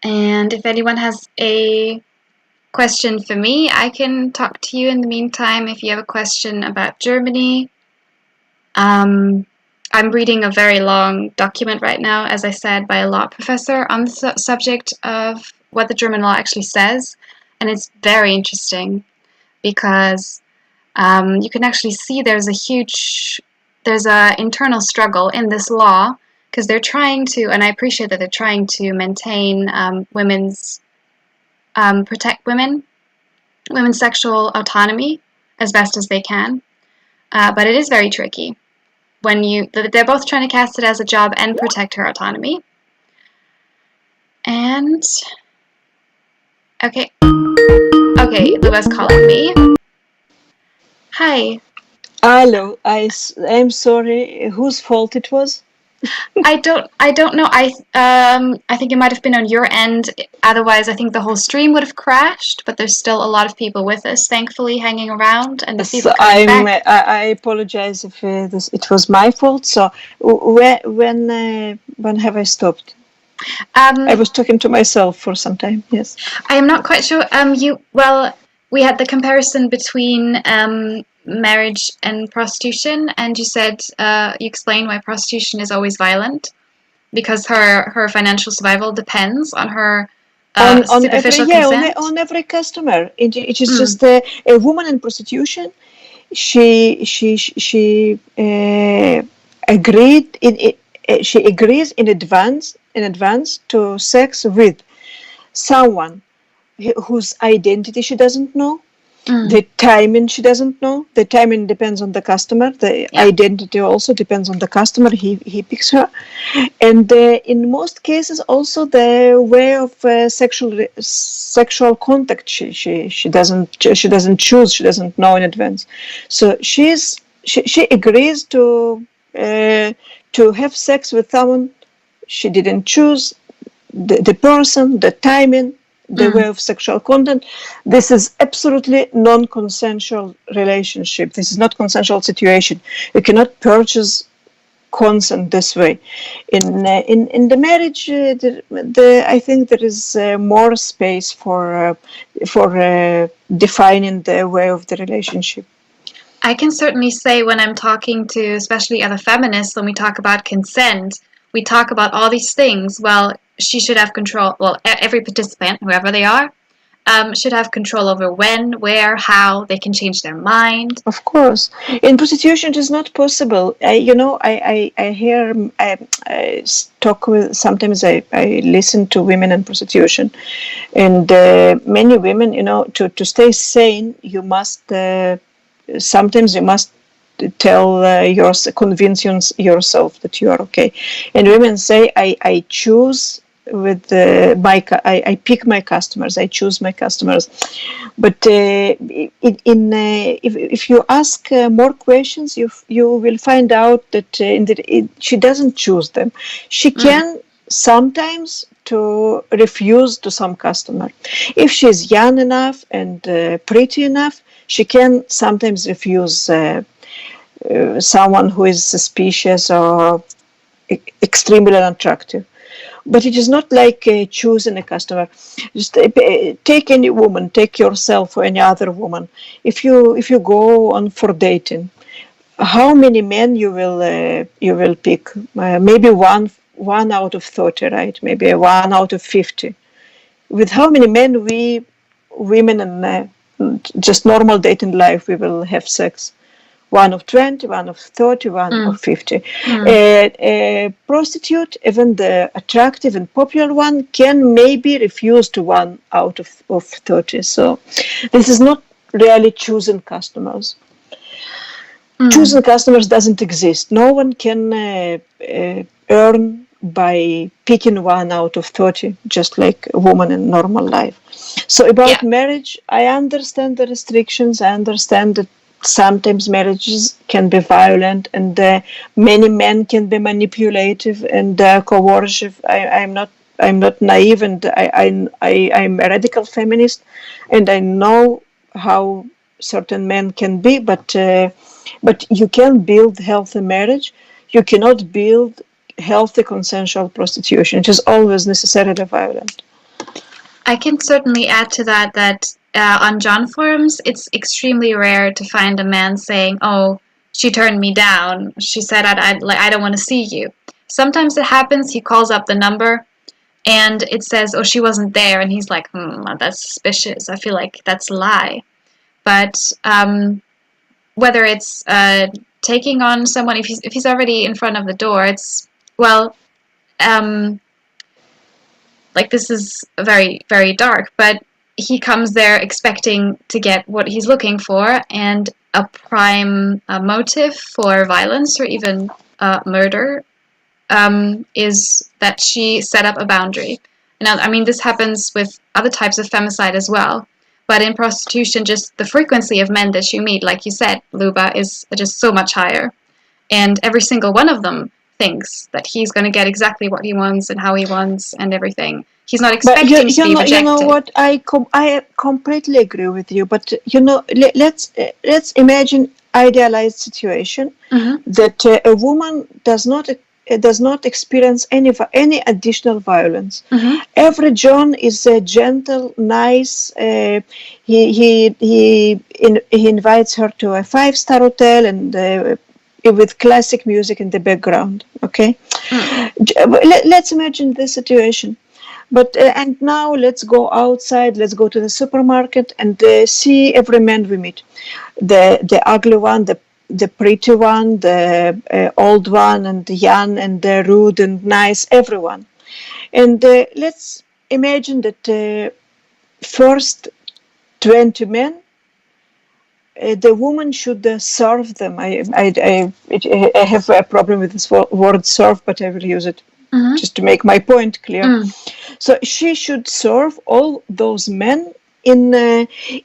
And if anyone has a question for me, I can talk to you in the meantime if you have a question about Germany. I'm reading a very long document right now, as I said, by a law professor on the subject of what the German law actually says. And it's very interesting because you can actually see there's an internal struggle in this law because they're trying to, and I appreciate that they're trying to maintain protect women's sexual autonomy as best as they can. But it is very tricky when they're both trying to cast it as a job and protect her autonomy. And okay, Luba's calling me. Hi. Hello. I'm sorry. Whose fault it was? I don't know. I think it might have been on your end. Otherwise, I think the whole stream would have crashed. But there's still a lot of people with us, thankfully, hanging around, and the people coming back. I apologize if it was my fault. So when have I stopped? I was talking to myself for some time. Yes. I am not quite sure. We had the comparison between marriage and prostitution, and you said you explained why prostitution is always violent because her financial survival depends on her superficial consent. On every customer. It is just a woman in prostitution. She agreed she agrees in advance to sex with someone whose identity she doesn't know. The timing she doesn't know. The timing depends on the customer. The identity also depends on the customer. He picks her, and in most cases also the way of sexual contact she doesn't choose. She doesn't know in advance. So she agrees to have sex with someone she didn't choose. The person, the timing, the way of sexual content. This is absolutely non-consensual relationship. This is not consensual situation. You cannot purchase consent this way. In the marriage, I think there is more space for defining the way of the relationship. I can certainly say when I'm talking to especially other feminists, when we talk about consent, we talk about all these things. Well, she should have control. Well, every participant, whoever they are, should have control over when, where, how they can change their mind. Of course, in prostitution, it is not possible. I hear, I talk with. Sometimes I listen to women in prostitution, and many women, to stay sane, you must. Sometimes you must convince yourself that you are okay. And women say, I choose with I pick my customers, I choose my customers. But if you ask more questions, you will find out that she doesn't choose them. She can sometimes to refuse to some customer. If she's young enough and pretty enough, she can sometimes refuse someone who is suspicious or extremely unattractive. But it is not like choosing a customer. Just take any woman, take yourself or any other woman. If you go on for dating, how many men you will pick? Maybe one out of 30, right? Maybe 1 out of 50. With how many men women in just normal dating life we will have sex? 1 of 20, 1 of 30, 1 of 50. A prostitute, even the attractive and popular one, can maybe refuse to 1 out of 30. So this is not really choosing customers. Choosing customers doesn't exist. No one can earn by picking 1 out of 30, just like a woman in normal life. So about marriage, I understand the restrictions. I understand that sometimes marriages can be violent, and many men can be manipulative and coercive. I'm not naive, and I'm a radical feminist, and I know how certain men can be. But you can build healthy marriage. You cannot build healthy consensual prostitution. It is always necessarily violent. I can certainly add to that on John forums, it's extremely rare to find a man saying, "Oh, she turned me down. She said I don't want to see you." Sometimes it happens. He calls up the number, and it says, "Oh, she wasn't there," and he's like, "That's suspicious. I feel like that's a lie." But whether it's taking on someone, if he's already in front of the door, it's like this is very, very dark, but he comes there expecting to get what he's looking for, and a prime motive for violence or even murder is that she set up a boundary. Now, I mean, this happens with other types of femicide as well, but in prostitution, just the frequency of men that you meet, like you said, Luba, is just so much higher, and every single one of them thinks that he's going to get exactly what he wants and how he wants and everything. He's not expecting to be rejected. You know what? I completely agree with you. But let's imagine idealized situation that a woman does not does not experience any additional violence. Mm-hmm. Every John is gentle, nice. He invites her to a 5-star hotel and with classic music in the background. Okay, let's imagine this situation. But and now let's go outside. Let's go to the supermarket and see every man we meet, the ugly one, the pretty one, the old one, and the young, and the rude and nice, everyone. And let's imagine that first 20 men, the woman should serve them. I have a problem with this word serve, but I will use it just to make my point clear. So she should serve all those men in,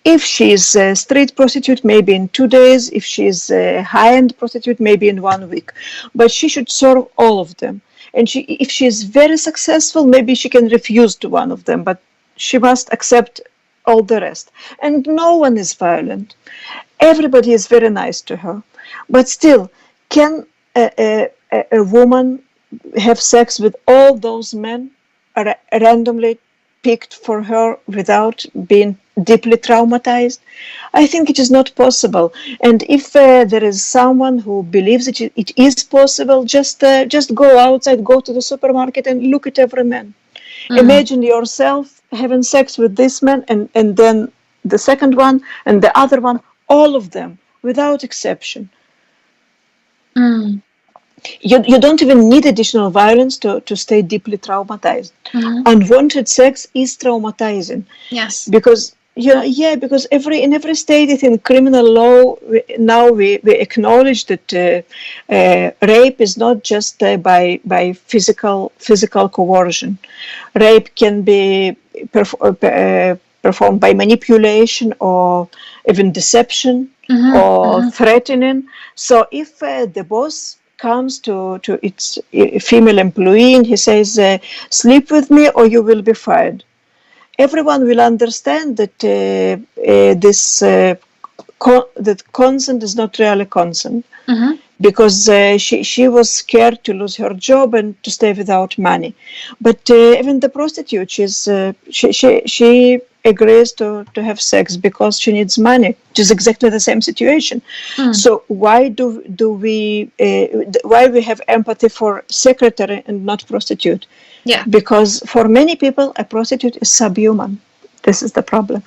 if she's a street prostitute, maybe in 2 days. If she's a high-end prostitute, maybe in 1 week. But she should serve all of them. And if she's very successful, maybe she can refuse to one of them, but she must accept all the rest. And no one is violent. Everybody is very nice to her. But still, can a woman have sex with all those men randomly picked for her without being deeply traumatized? I think it is not possible. And if there is someone who believes it is possible, just go outside, go to the supermarket and look at every man. Imagine yourself having sex with this man and then the second one and the other one, all of them, without exception. You don't even need additional violence to stay deeply traumatized. Unwanted sex is traumatizing. Yes. Because because in every state, in criminal law, we acknowledge that rape is not just by physical coercion. Rape can be performed by manipulation or even deception or threatening. So if the boss comes to its female employee and he says, sleep with me or you will be fired, everyone will understand that that consent is not really consent, because she was scared to lose her job and to stay without money. But even the prostitute, she agrees to have sex because she needs money, which is exactly the same situation. So why we have empathy for secretary and not prostitute? Yeah. Because for many people, a prostitute is subhuman. This is the problem.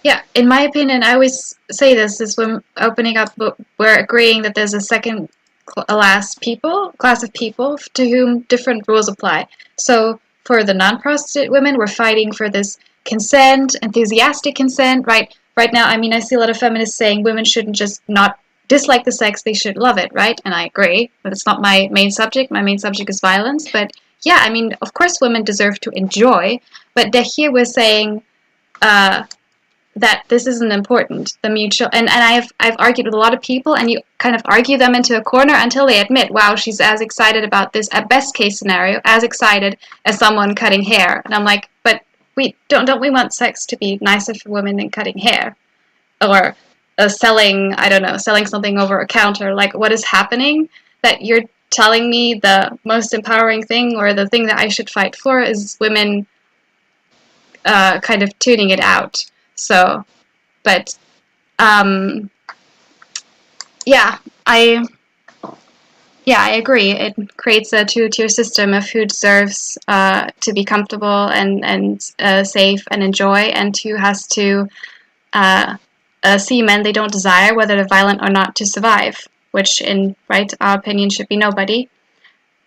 Yeah, in my opinion, I always say this is when opening up, we're agreeing that there's a second class of people to whom different rules apply. So for the non-prostitute women, we're fighting for this consent, enthusiastic consent, right? Right now, I mean, I see a lot of feminists saying women shouldn't just not dislike the sex, they should love it, right? And I agree, but it's not my main subject. My main subject is violence. But yeah, I mean, of course women deserve to enjoy, but here we're saying that this isn't important, the mutual, and I've argued with a lot of people, and you kind of argue them into a corner until they admit, wow, she's as excited about this, at best case scenario, as excited as someone cutting hair. And I'm like, but don't we want sex to be nicer for women than cutting hair? Or selling something over a counter? Like, what is happening that you're telling me the most empowering thing, or the thing that I should fight for, is women kind of tuning it out? So, but I agree. It creates a two-tier system of who deserves to be comfortable and safe and enjoy, and who has to see men they don't desire, whether they're violent or not, to survive, which in our opinion should be nobody.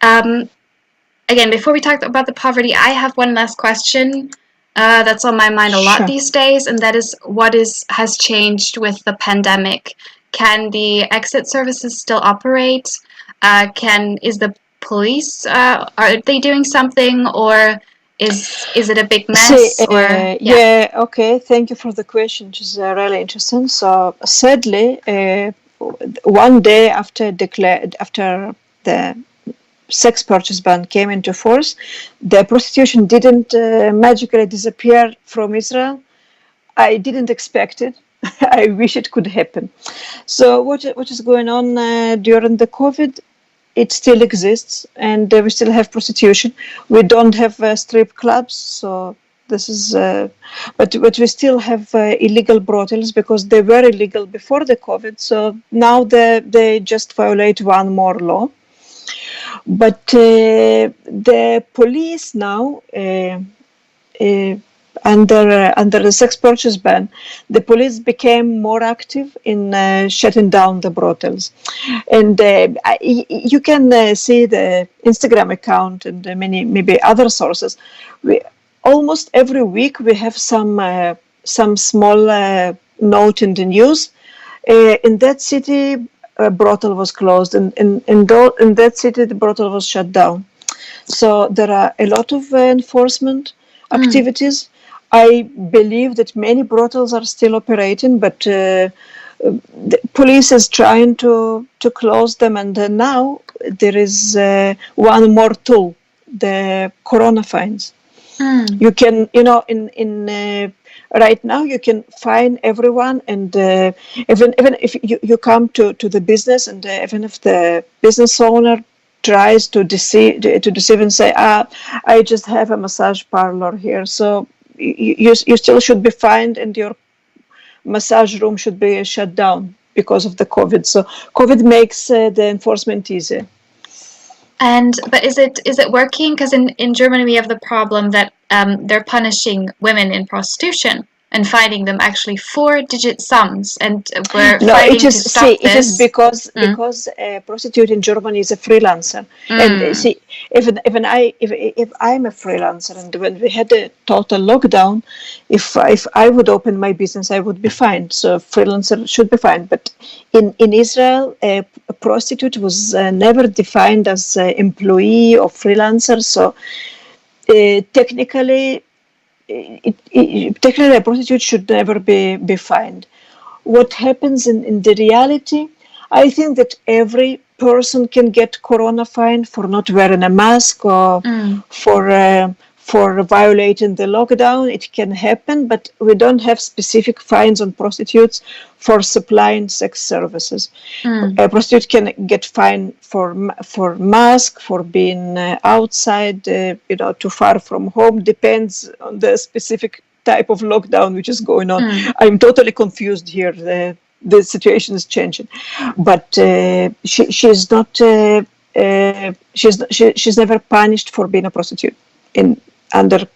Again, before we talk about the poverty, I have one last question that's on my mind a lot these days, and that is, what has changed with the pandemic? Can the exit services still operate? Is the police, are they doing something, or is it a big mess? Okay, thank you for the question, which is really interesting. So sadly, one day after the sex purchase ban came into force, the prostitution didn't magically disappear from Israel. I didn't expect it. I wish it could happen. So what is going on during the COVID? it still exists, and we still have prostitution. We don't have strip clubs, so this is, but we still have illegal brothels because they were illegal before the COVID. So now they just violate one more law. But the police now, under the sex purchase ban, the police became more active in shutting down the brothels. And you can see the Instagram account and many maybe other sources. Almost every week we have some small note in the news. In that city, a brothel was closed, and in that city, the brothel was shut down. So there are a lot of enforcement activities. I believe that many brothels are still operating, but the police is trying to close them. And now there is one more tool, the corona fines. You can, in right now you can fine everyone, and even if you come to the business, and even if the business owner tries to deceive and say, I just have a massage parlor here, so you still should be fined, and your massage room should be shut down because of the COVID. So COVID makes the enforcement easier. But is it working? Because in Germany we have the problem that they're punishing women in prostitution and fining them actually 4-digit sums, and we're fighting to stop this. It is because a prostitute in Germany is a freelancer, and see, if I'm a freelancer, and when we had a total lockdown, if I would open my business, I would be fined. So a freelancer should be fined. But in Israel, a prostitute was never defined as an employee or freelancer. So technically, a prostitute should never be fined. What happens in the reality, I think that every person can get corona fine for not wearing a mask or for violating the lockdown. It can happen, but we don't have specific fines on prostitutes for supplying sex services. A prostitute can get fined for mask, for being outside, too far from home. Depends on the specific type of lockdown which is going on. I'm totally confused here. The situation is changing, but she's not. She's never punished for being a prostitute under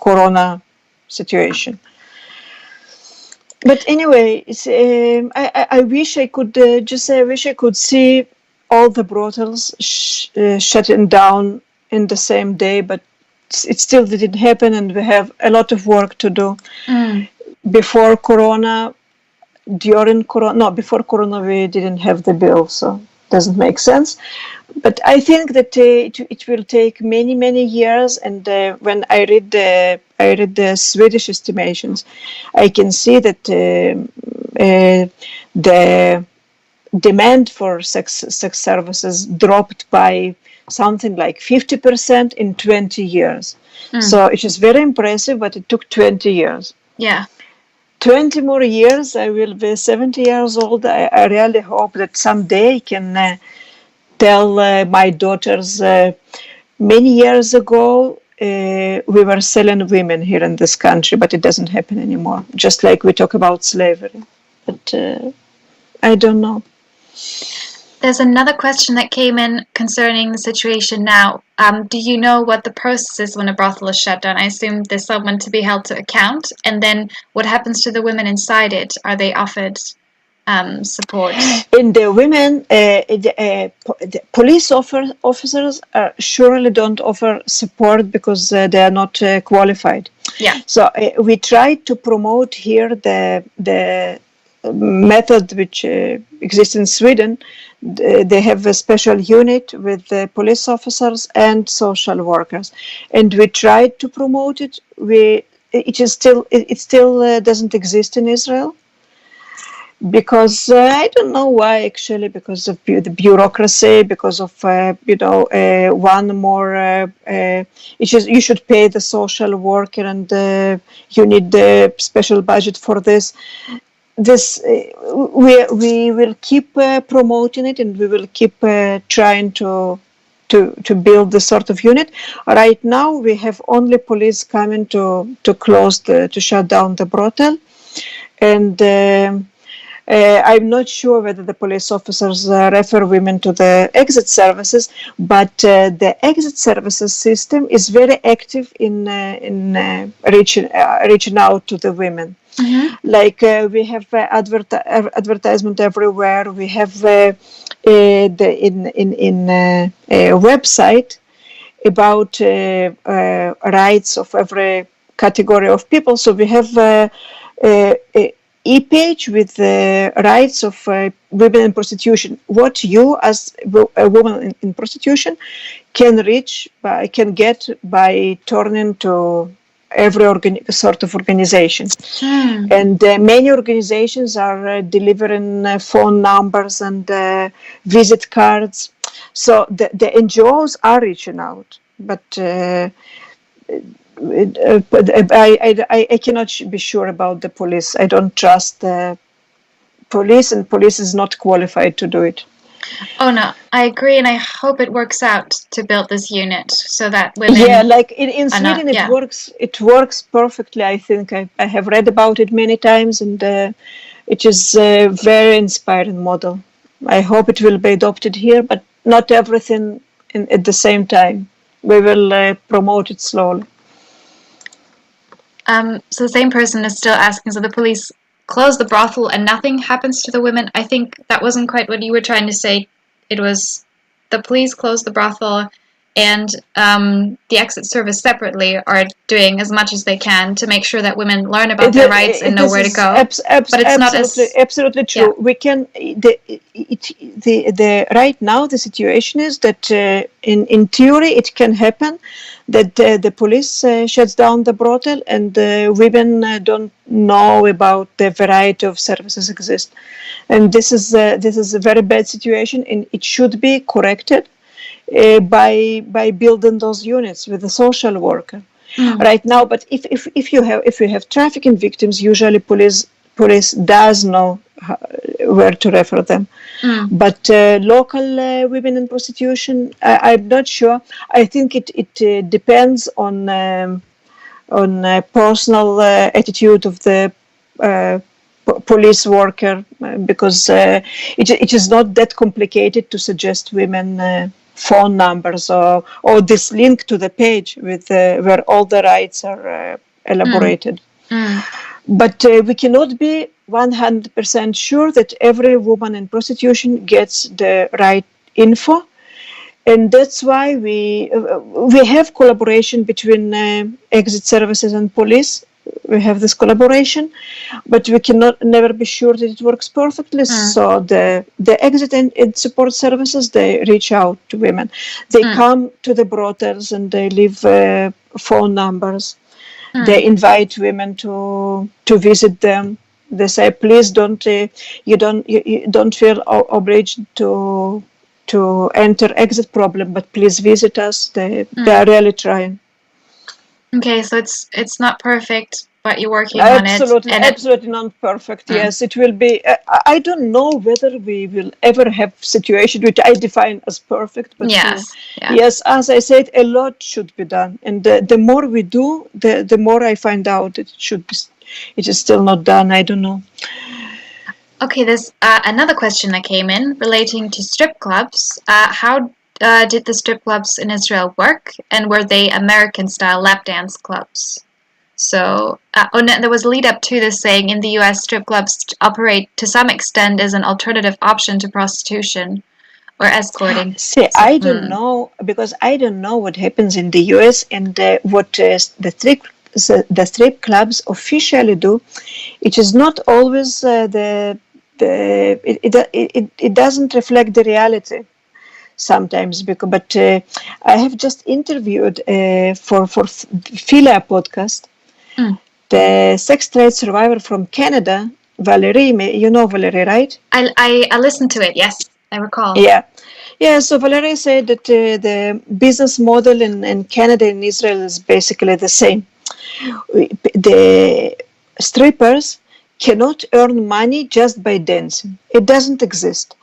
corona situation. But anyway, I wish I could I wish I could see all the brothels shutting down in the same day, but it still didn't happen, and we have a lot of work to do. Before corona, before corona we didn't have the bill, so it doesn't make sense. But I think that it will take many years, and when I read the Swedish estimations, I can see that the demand for sex services dropped by something like 50% in 20 years. So it is very impressive, but it took 20 years. Yeah. 20 more years, I will be 70 years old. I really hope that someday I can tell my daughters, many years ago, we were selling women here in this country, but it doesn't happen anymore. Just like we talk about slavery. But I don't know. There's another question that came in concerning the situation now. Do you know what the process is when a brothel is shut down? I assume there's someone to be held to account. And then what happens to the women inside it? Are they offered support? In the women, the police officers surely don't offer support because they are not qualified. Yeah. So we try to promote here the method which exists in Sweden. They have a special unit with police officers and social workers, and we tried to promote it. It still doesn't exist in Israel because I don't know why, actually, because of the bureaucracy, because of one more. You should pay the social worker, and you need the special budget for this. this we will keep promoting it, and we will keep trying to build this sort of unit. Right now, we have only police coming to shut down the brothel, and I'm not sure whether the police officers refer women to the exit services, but the exit services system is very active in reaching out to the women. Mm-hmm. Like we have advertisement everywhere. We have a website about rights of every category of people. So we have a e-page with the rights of women in prostitution. What you, as a woman in prostitution, can get by turning to every sort of organization. And many organizations are delivering phone numbers and visit cards. So the NGOs are reaching out, but I cannot be sure about the police. I don't trust the police, and police is not qualified to do it. Oh no, I agree, and I hope it works out to build this unit so that women. Yeah, like in Sweden, it works. It works perfectly. I think I have read about it many times, and it is a very inspiring model. I hope it will be adopted here, but not everything at the same time. We will promote it slowly. So the same person is still asking, so the police close the brothel and nothing happens to the women? I think that wasn't quite what you were trying to say. It was the police close the brothel and the exit service separately are doing as much as they can to make sure that women learn about their rights and know where to go. But it's not absolutely true. Yeah. We can right now the situation is that in theory it can happen that the police shuts down the brothel and women don't know about the variety of services exist, and this is a very bad situation, and it should be corrected by building those units with a social worker right now. But if you have trafficking victims, usually police does know where to refer them. But local women in prostitution, I'm not sure. I think it depends on personal attitude of the police worker, because it is not that complicated to suggest women phone numbers or this link to the page with where all the rights are elaborated. But we cannot be 100% sure that every woman in prostitution gets the right info, and that's why we have collaboration between exit services and police. We have this collaboration, but we cannot never be sure that it works perfectly. So the exit and support services, they reach out to women. They come to the brothels and they leave phone numbers. They invite women to visit them. They say, please don't you don't feel obliged to enter exit problem, but please visit us. They are really trying. Okay, so it's not perfect, but you're working on it. Absolutely not perfect. Yes, it will be. I don't know whether we will ever have situation which I define as perfect. But yes, as I said, a lot should be done, and the more we do, the more I find out that it is still not done. I don't know. Okay, there's another question that came in relating to strip clubs. How did the strip clubs in Israel work, and were they American-style lap dance clubs? So there was a lead-up to this saying, in the U.S., strip clubs operate to some extent as an alternative option to prostitution or escorting. See, I don't know, because I don't know what happens in the U.S. and what the strip clubs officially do. It is not always it doesn't reflect the reality. Sometimes, but I have just interviewed for Fila podcast the sex trade survivor from Canada, Valerie. You know Valerie, right? I listened to it. Yes, I recall. Yeah. So Valerie said that the business model in Canada and Israel is basically the same. The strippers cannot earn money just by dancing. It doesn't exist.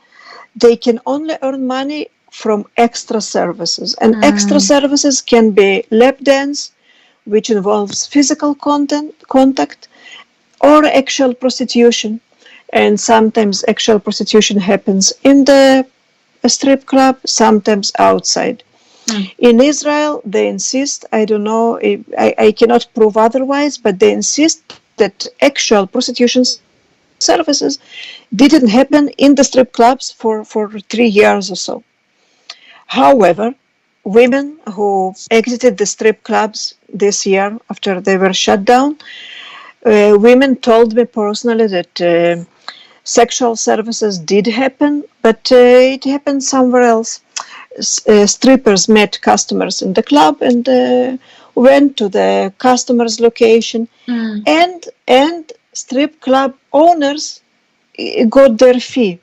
They can only earn money from extra services. And extra services can be lap dance, which involves physical contact, or actual prostitution. And sometimes actual prostitution happens in the strip club, sometimes outside. In Israel, they insist, I don't know, I cannot prove otherwise, but they insist that actual prostitution services didn't happen in the strip clubs for 3 years or so. However, women who exited the strip clubs this year after they were shut down, women told me personally that sexual services did happen, but it happened somewhere else. Strippers met customers in the club and went to the customer's location, and strip club owners got their fee.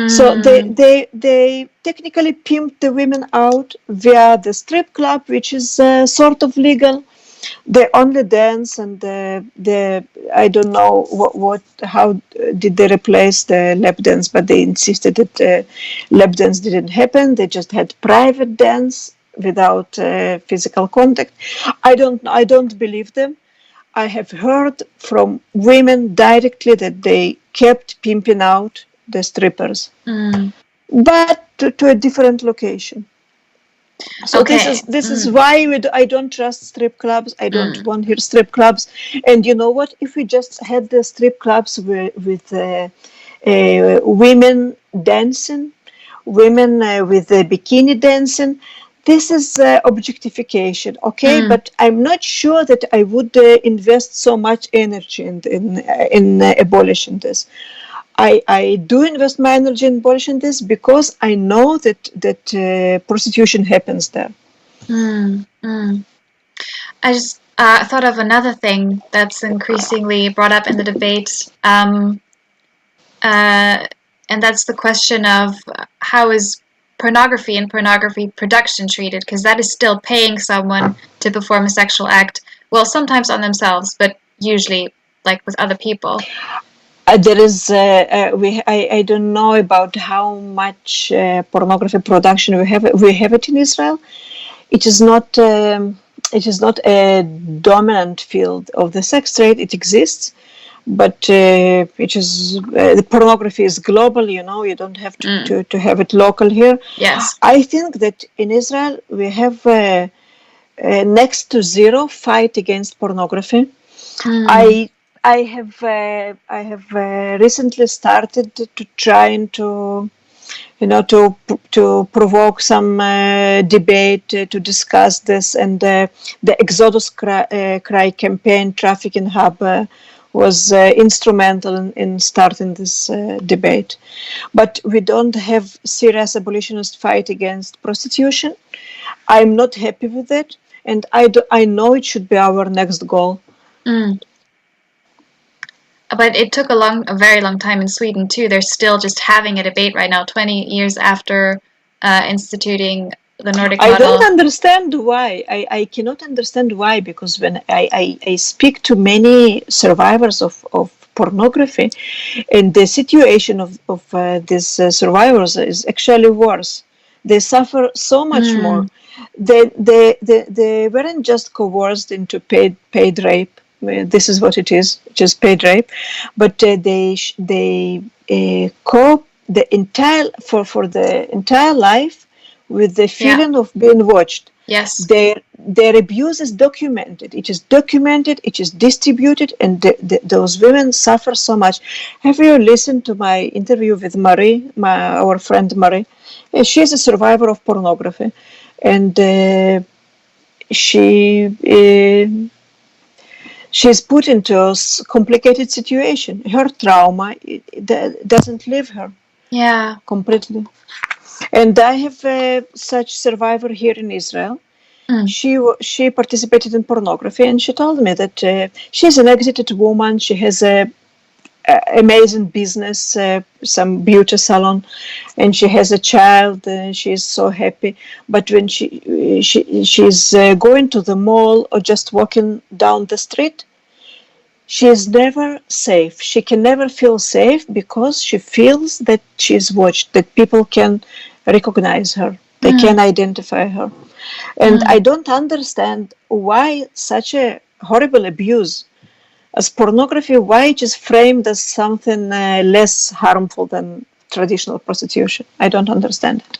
So they technically pimped the women out via the strip club, which is sort of legal. They only dance, and I don't know how did they replace the lap dance, but they insisted that lap dance didn't happen. They just had private dance without physical contact. I don't believe them. I have heard from women directly that they kept pimping out the strippers, but to a different location. So this is why I don't trust strip clubs. I don't want here strip clubs. And you know what? If we just had the strip clubs with women dancing, women with the bikini dancing, this is objectification, okay? But I'm not sure that I would invest so much energy in abolishing this. I do invest my energy in abolishing this because I know that prostitution happens there. I just thought of another thing that's increasingly brought up in the debate, and that's the question of how is pornography and pornography production treated, because that is still paying someone to perform a sexual act, well, sometimes on themselves, but usually like with other people. There is I don't know about how much pornography production we have it in Israel. It is not a dominant field of the sex trade. It exists, but it is the pornography is global. You don't have to have it local here. Yes, I think that in Israel we have next to zero fight against pornography. I have recently started to try to provoke some debate to discuss this, and the Exodus Cry campaign, Trafficking Hub, was instrumental in starting this debate. But we don't have serious abolitionist fight against prostitution. I'm not happy with it, and I know it should be our next goal. But it took a very long time in Sweden too. They're still just having a debate right now, 20 years after instituting the Nordic Model. I don't understand why. I cannot understand why, because when I speak to many survivors of pornography, and the situation of these survivors is actually worse. They suffer so much more. They weren't just coerced into paid rape. This is what it is, just paid rape. But they cope for the entire life with the feeling of being watched. Yes. Their abuse is documented. It is documented, it is distributed, and those women suffer so much. Have you listened to my interview with Marie, our friend Marie? She is a survivor of pornography, and she's put into a complicated situation. Her trauma doesn't leave her. Yeah. Completely. And I have such survivor here in Israel. She participated in pornography, and she told me that she's an exited woman. She has a amazing business, some beauty salon, and she has a child, and she's so happy. But when she's going to the mall or just walking down the street, she is never safe. She can never feel safe because she feels that she is watched, that people can recognize her, they can identify her. And I don't understand why such a horrible abuse as pornography, why it is framed as something less harmful than traditional prostitution. I don't understand it.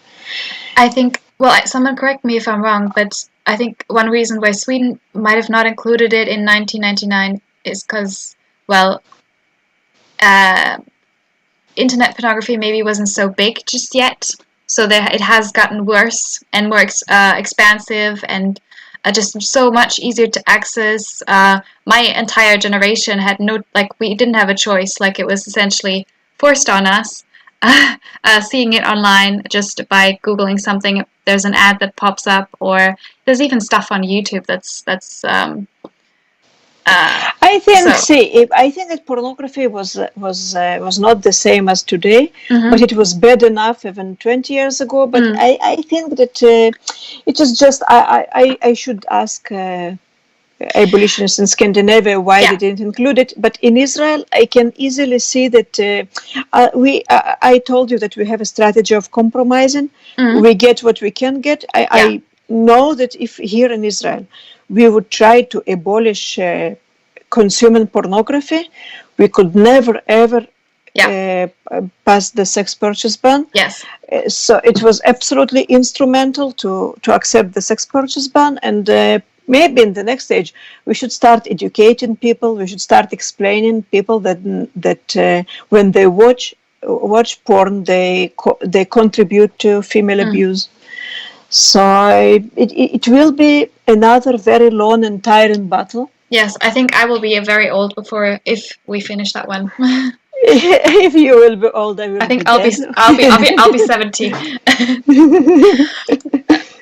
I think, well, someone correct me if I'm wrong, but I think one reason why Sweden might have not included it in 1999 is because, well, internet pornography maybe wasn't so big just yet, so it has gotten worse and more expansive and just so much easier to access. My entire generation had we didn't have a choice. Like, it was essentially forced on us. Seeing it online just by Googling something, there's an ad that pops up, or there's even stuff on YouTube that's I think I think that pornography was not the same as today, but it was bad enough even 20 years ago. But I think that it is just I should ask abolitionists in Scandinavia why they didn't include it. But in Israel, I can easily see that I told you that we have a strategy of compromising. We get what we can get. I know that if here in Israel we would try to abolish consuming pornography, we could never ever pass the sex purchase ban. Yes. So it was absolutely instrumental to accept the sex purchase ban, and maybe in the next stage we should start educating people. We should start explaining people that when they watch porn, they contribute to female abuse. So it will be another very long and tiring battle. Yes, I think I will be very old if we finish that one. If you will be old, I will. I think be I'll be 70.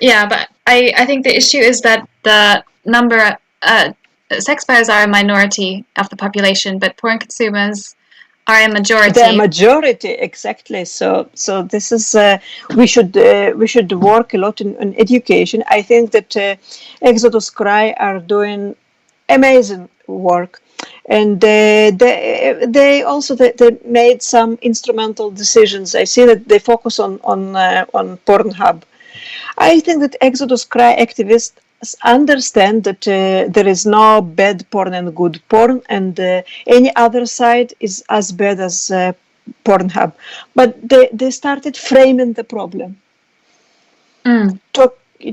Yeah, but I think the issue is that the number sex buyers are a minority of the population, but porn consumers are a majority. The majority, exactly. So this is we should work a lot in education. I think that Exodus Cry are doing amazing work, and they also they made some instrumental decisions. I see that they focus on Pornhub. I think that Exodus Cry activists understand that there is no bad porn and good porn, and any other side is as bad as Pornhub. But they started framing the problem.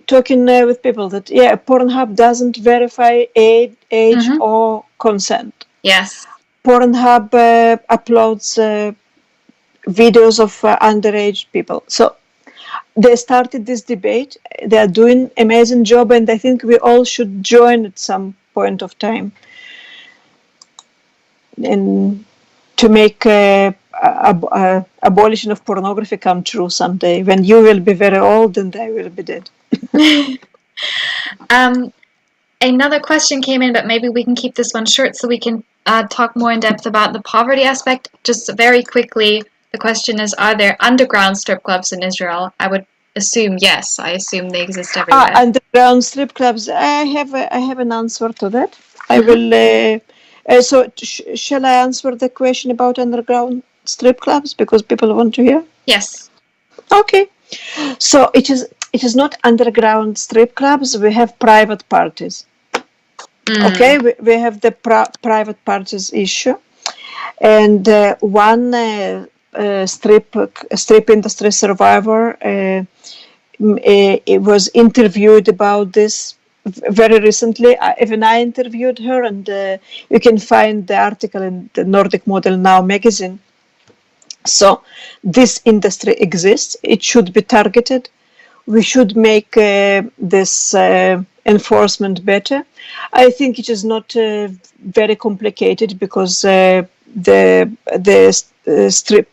Talking with people that Pornhub doesn't verify age or consent. Yes. Pornhub uploads videos of underage people. So they started this debate. They are doing an amazing job, and I think we all should join at some point of time, and to make abolition of pornography come true someday, when you will be very old and I will be dead. Another question came in, but maybe we can keep this one short so we can talk more in depth about the poverty aspect. Just very quickly, the question is, are there underground strip clubs in Israel? I would assume yes. I assume they exist everywhere. Underground strip clubs. I have an answer to that. I will. So shall I answer the question about underground strip clubs because people want to hear? Yes. Okay. So it is not underground strip clubs. We have private parties. Okay, we have the private parties issue, and one strip industry survivor was interviewed about this very recently. Even I interviewed her, and you can find the article in the Nordic Model Now magazine. So this industry exists. It should be targeted. We should make this enforcement better. I think it is not very complicated because the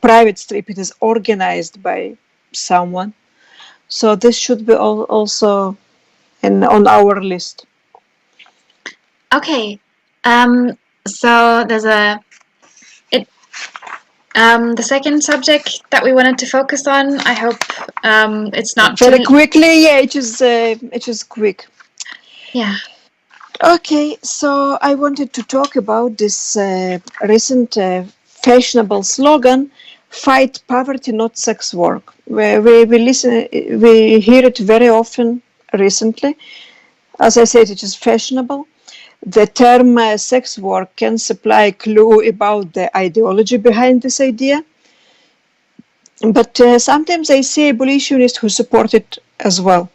private strip it is organized by someone. So this should be also on our list. Okay. So there's the second subject that we wanted to focus on. I hope it's not very quickly. Yeah, it is quick. Yeah. Okay, so I wanted to talk about this recent fashionable slogan, "Fight poverty, not sex work." Where we hear it very often recently. As I said, it is fashionable. The term sex work can supply a clue about the ideology behind this idea. But sometimes I see abolitionists who support it as well.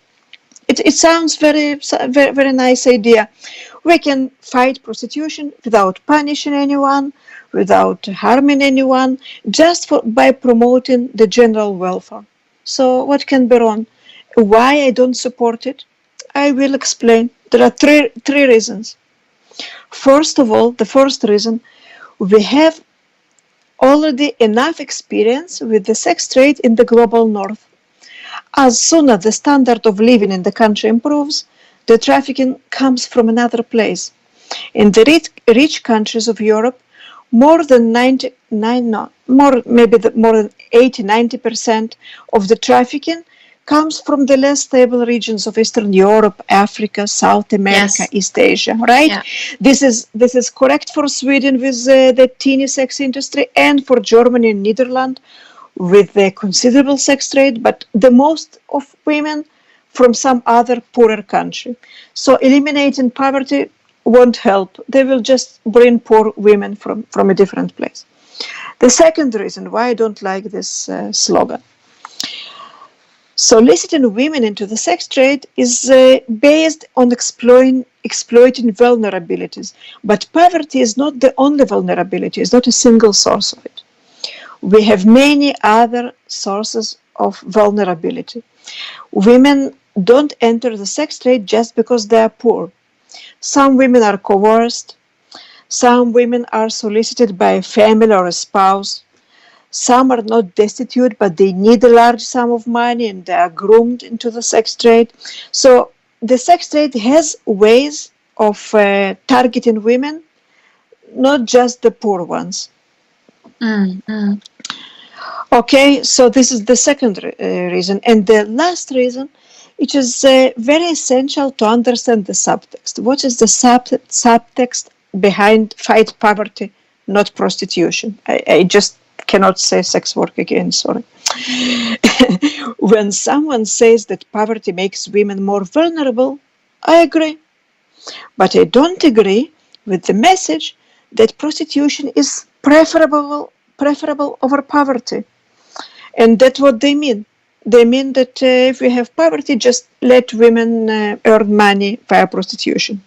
It sounds very nice idea. We can fight prostitution without punishing anyone, without harming anyone, just by promoting the general welfare. So what can be wrong? Why I don't support it? I will explain. There are three reasons. First of all, the first reason, we have already enough experience with the sex trade in the global north. As soon as the standard of living in the country improves, the trafficking comes from another place. In the rich countries of Europe, more than 99, no, more than 80-90% of the trafficking comes from the less stable regions of Eastern Europe, Africa, South America, Yes. East Asia, right? Yeah. This is correct for Sweden with the teeny sex industry, and for Germany and Netherlands with the considerable sex trade, but the most of women from some other poorer country. So eliminating poverty won't help. They will just bring poor women from a different place. The second reason why I don't like this slogan. Soliciting women into the sex trade is based on exploiting vulnerabilities. But poverty is not the only vulnerability, it's not a single source of it. We have many other sources of vulnerability. Women don't enter the sex trade just because they are poor. Some women are coerced. Some women are solicited by a family or a spouse. Some are not destitute, but they need a large sum of money and they are groomed into the sex trade. So the sex trade has ways of targeting women, not just the poor ones. Okay, so this is the second reason. And the last reason, it is very essential to understand the subtext. What is the subtext behind fight poverty, not prostitution? I just cannot say sex work again, sorry. When someone says that poverty makes women more vulnerable, I agree. But I don't agree with the message that prostitution is preferable over poverty. And that's what they mean. They mean that if we have poverty, just let women earn money via prostitution.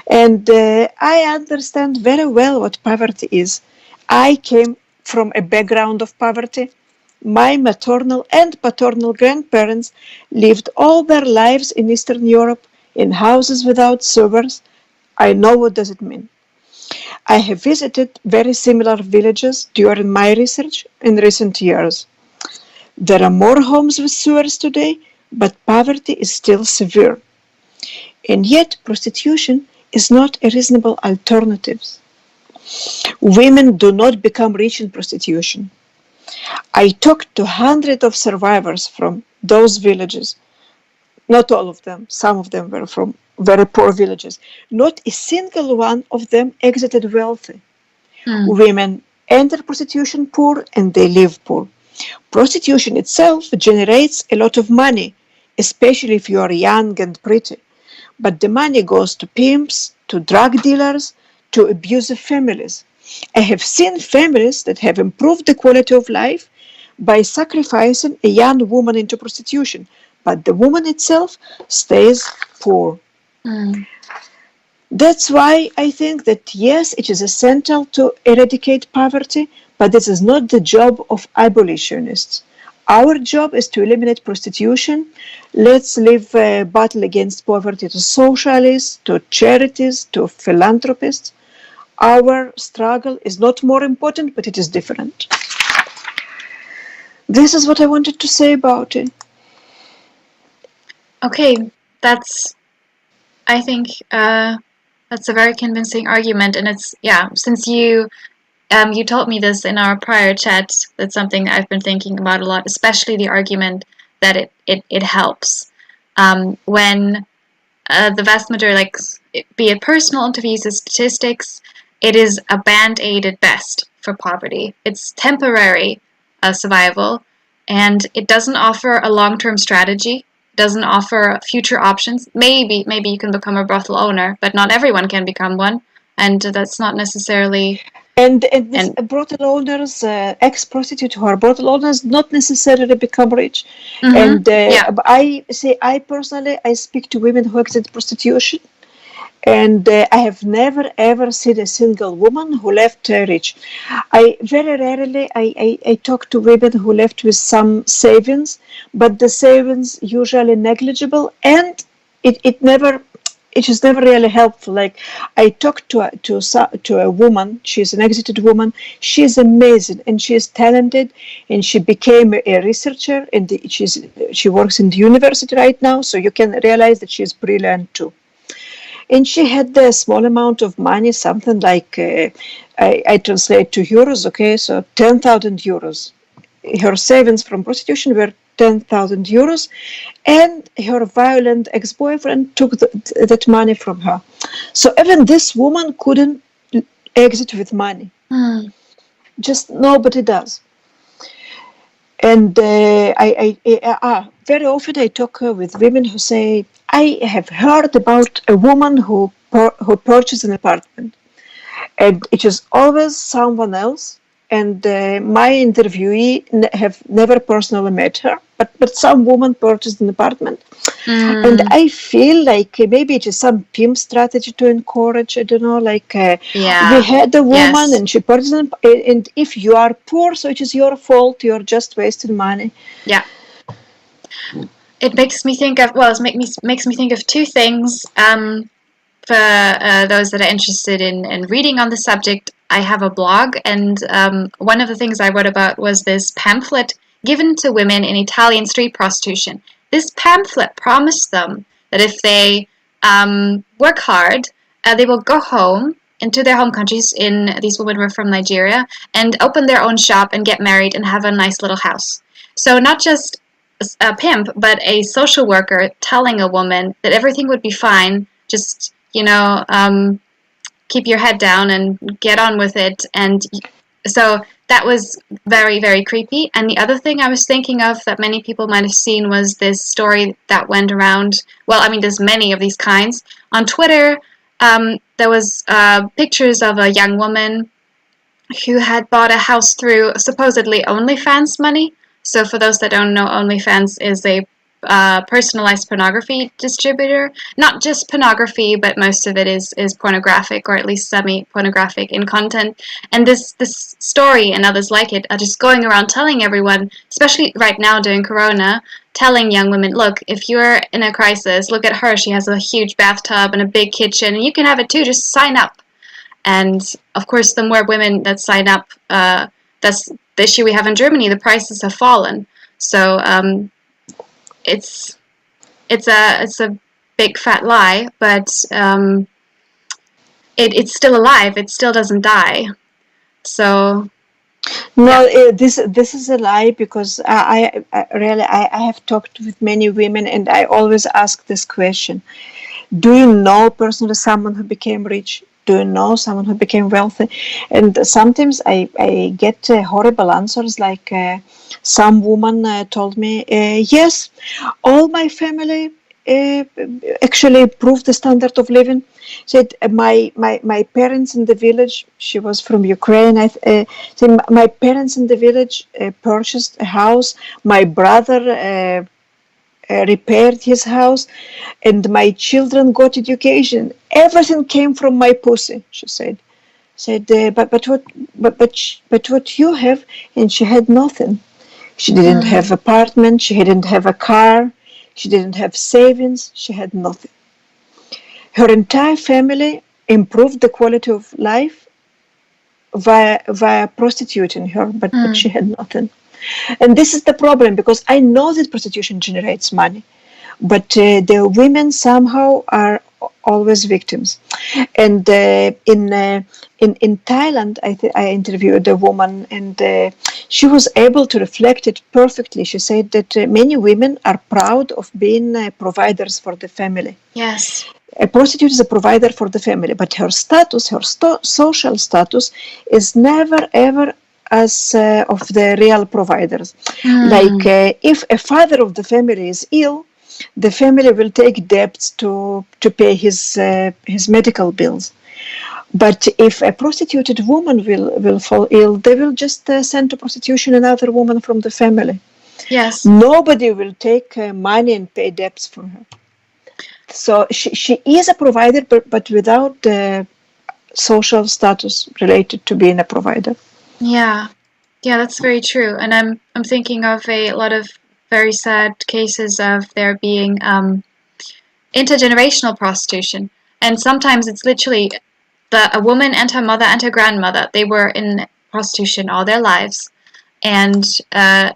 And I understand very well what poverty is. I came from a background of poverty. My maternal and paternal grandparents lived all their lives in Eastern Europe in houses without sewers. I know what does it mean. I have visited very similar villages during my research in recent years. There are more homes with sewers today, but poverty is still severe. And yet prostitution is not a reasonable alternative. Women do not become rich in prostitution. I talked to hundreds of survivors from those villages. Not all of them. Some of them were from very poor villages. Not a single one of them exited wealthy. Women enter prostitution poor and they live poor. Prostitution itself generates a lot of money, especially if you are young and pretty. But the money goes to pimps, to drug dealers, to abusive families. I have seen families that have improved the quality of life by sacrificing a young woman into prostitution, but the woman itself stays poor. That's why I think that yes, it is essential to eradicate poverty, but this is not the job of abolitionists. Our job is to eliminate prostitution. Let's leave a battle against poverty to socialists, to charities, to philanthropists. Our struggle is not more important, but it is different. This is what I wanted to say about it. Okay, I think that's a very convincing argument, and it's, yeah, since you told me this in our prior chat, that's something I've been thinking about a lot, especially the argument that it helps when the vast majority, like be it personal interviews or statistics, it is a band-aid at best for poverty. It's temporary survival, and it doesn't offer a long-term strategy. Doesn't offer future options. Maybe you can become a brothel owner, but not everyone can become one, and that's not necessarily. And this brothel owners, ex-prostitute who are brothel owners, not necessarily become rich. And I personally, I speak to women who exit prostitution, and I have never ever seen a single woman who left rich. I very rarely I talk to women who left with some savings, but the savings usually negligible, and it is never really helpful. Like, I talked to a woman. She's an exited woman. She's amazing and she's talented, and she became a researcher, and she works in the university right now. So you can realize that she's brilliant too. And she had a small amount of money, something like, I translate to euros, okay, so 10,000 euros. Her savings from prostitution were 10,000 euros, and her violent ex-boyfriend took that money from her. So even this woman couldn't exit with money. Just nobody does. And very often I talk with women who say, I have heard about a woman who purchased an apartment, and it is always someone else. And my interviewee have never personally met her, but some woman purchased an apartment. And I feel like maybe it is some pimp strategy to encourage, I don't know, like we had a woman and she purchased an apartment, and if you are poor, so it is your fault, you're just wasting money. Yeah. It makes me think of, makes me think of two things. For those that are interested in reading on the subject, I have a blog, and one of the things I wrote about was this pamphlet given to women in Italian street prostitution. This pamphlet promised them that if they work hard, they will go home into their home countries. These women were from Nigeria, and open their own shop and get married and have a nice little house. So not just a pimp, but a social worker telling a woman that everything would be fine, just, keep your head down and get on with it. And so that was very, very creepy. And the other thing I was thinking of that many people might have seen was this story that went around, there's many of these kinds. On Twitter, there was pictures of a young woman who had bought a house through supposedly OnlyFans money. So for those that don't know, OnlyFans is a personalized pornography distributor. Not just pornography, but most of it is pornographic, or at least semi-pornographic in content. And this story and others like it are just going around telling everyone, especially right now during Corona, telling young women, look, if you're in a crisis, look at her. She has a huge bathtub and a big kitchen, and you can have it too. Just sign up. And of course, the more women that sign up, that's the issue we have in Germany. The prices have fallen. So it's a big fat lie, but it's still alive. It still doesn't die. So no, this is a lie, because I have talked with many women, and I always ask this question: do you know personally someone who became rich? Do you know someone who became wealthy? And sometimes I get horrible answers, like some woman told me, yes, all my family actually improved the standard of living. Said my parents in the village, she was from Ukraine, said my parents in the village purchased a house, my brother repaired his house, and my children got education. Everything came from my pussy, she said. But what you have? And she had nothing. She didn't have apartment. She didn't have a car. She didn't have savings. She had nothing. Her entire family improved the quality of life via prostituting her, but she had nothing. And this is the problem, because I know that prostitution generates money, but the women somehow are always victims. And in Thailand, I interviewed a woman, and she was able to reflect it perfectly. She said that many women are proud of being providers for the family. Yes. A prostitute is a provider for the family, but her status, her social status, is never ever as of the real providers. Like if a father of the family is ill, the family will take debts to pay his medical bills. But if a prostituted woman will fall ill, they will just send to prostitution another woman from the family. Yes. Nobody will take money and pay debts for her. So she is a provider, but without the social status related to being a provider. Yeah. Yeah, that's very true. And I'm thinking of a lot of very sad cases of there being intergenerational prostitution. And sometimes it's literally a woman and her mother and her grandmother, they were in prostitution all their lives. And I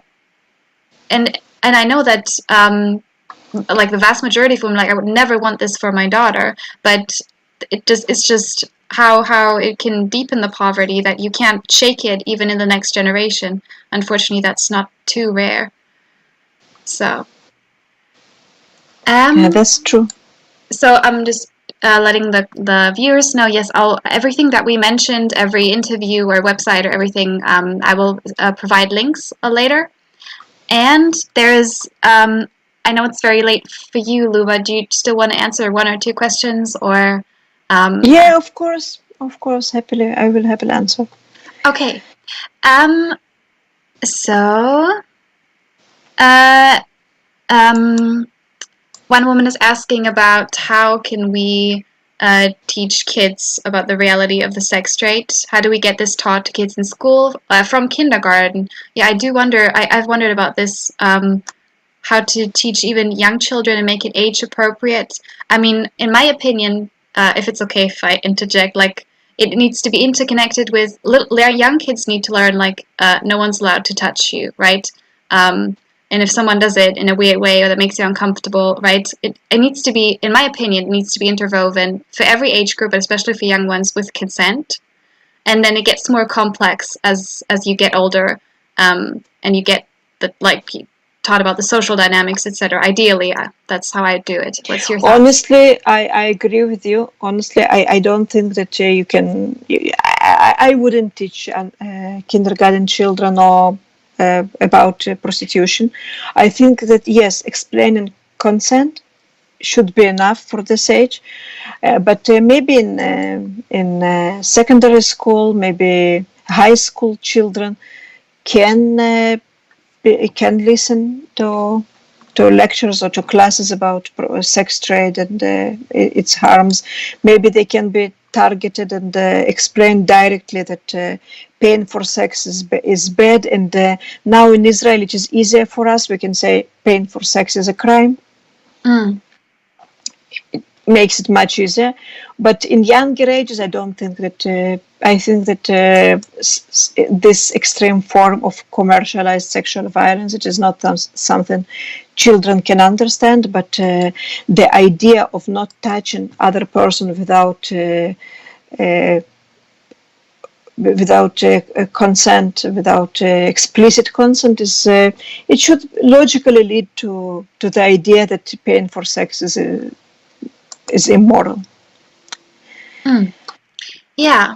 know that like the vast majority of women, like, I would never want this for my daughter, but it's just how it can deepen the poverty that you can't shake it even in the next generation. Unfortunately, that's not too rare. So Yeah, that's true. So I'm just letting the viewers know, yes, everything that we mentioned, every interview or website or everything, I will provide links later. And there's, I know it's very late for you, Luba. Do you still want to answer one or two questions, or? Yeah, of course, happily, I will happily answer. Okay. So, one woman is asking about how can we teach kids about the reality of the sex trade? How do we get this taught to kids in school from kindergarten? Yeah, I do wonder. I've wondered about this. How to teach even young children and make it age appropriate. I mean, in my opinion, if it's okay if I interject, like, it needs to be interconnected with young kids need to learn, like, no one's allowed to touch you, right? And if someone does it in a weird way or that makes you uncomfortable, right, it needs to be, in my opinion, it needs to be interwoven for every age group, especially for young ones, with consent. And then it gets more complex as you get older, and you get taught about the social dynamics, etc. Ideally, that's how I do it. What's your thoughts? Honestly, I agree with you. Honestly, I don't think that you can. I wouldn't teach kindergarten children or about prostitution. I think that yes, explaining consent should be enough for this age, but maybe in secondary school, maybe high school children can listen to lectures or to classes about sex trade and its harms. Maybe they can be targeted and explain directly that paying for sex is bad. And now in Israel, it is easier for us. We can say paying for sex is a crime. It makes it much easier. But in younger ages, I don't think that. I think that this extreme form of commercialized sexual violence, it is not something children can understand, but the idea of not touching other person without consent, without explicit consent, is it should logically lead to the idea that paying for sex is immoral. Yeah.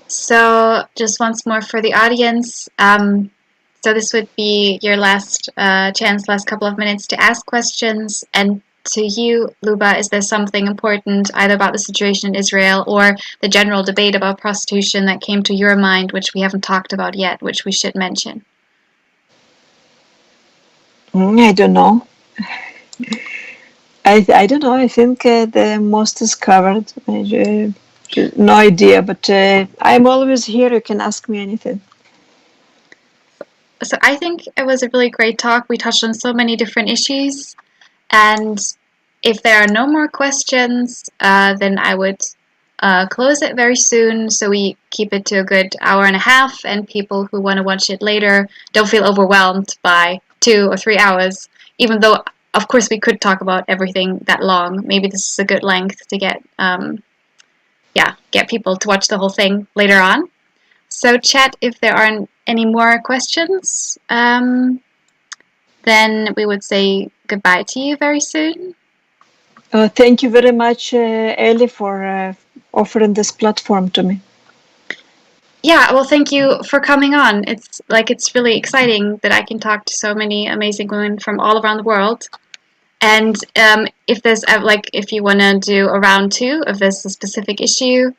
So just once more for the audience, so this would be your last chance, last couple of minutes to ask questions. And to you, Luba, is there something important either about the situation in Israel or the general debate about prostitution that came to your mind, which we haven't talked about yet, which we should mention? I don't know. I don't know. I think the most is covered. No idea, but I'm always here. You can ask me anything. So I think it was a really great talk. We touched on so many different issues. And if there are no more questions, then I would close it very soon so we keep it to a good hour and a half, and people who want to watch it later don't feel overwhelmed by 2 or 3 hours, even though of course, we could talk about everything that long. Maybe this is a good length to get people to watch the whole thing later on. So chat, if there aren't any more questions, then we would say goodbye to you very soon. Thank you very much, Ellie, for offering this platform to me. Yeah, well, thank you for coming on. It's really exciting that I can talk to so many amazing women from all around the world. And if there's if you want to do a round 2, if there's a specific issue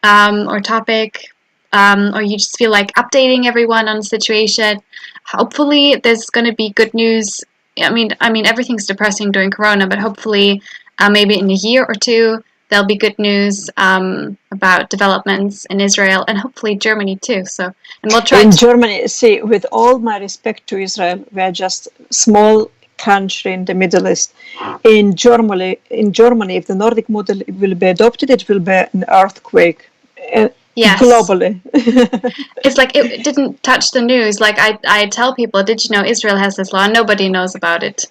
or topic, or you just feel like updating everyone on the situation, hopefully there's going to be good news. I mean, everything's depressing during Corona, but hopefully, maybe in a year or two, there'll be good news about developments in Israel and hopefully Germany too. So, and we'll try. In Germany, see, with all my respect to Israel, we are just small country in the Middle East. In Germany, if the Nordic model will be adopted, it will be an earthquake. Yes. Globally. It's like it didn't touch the news. Like I tell people, did you know Israel has this law? Nobody knows about it,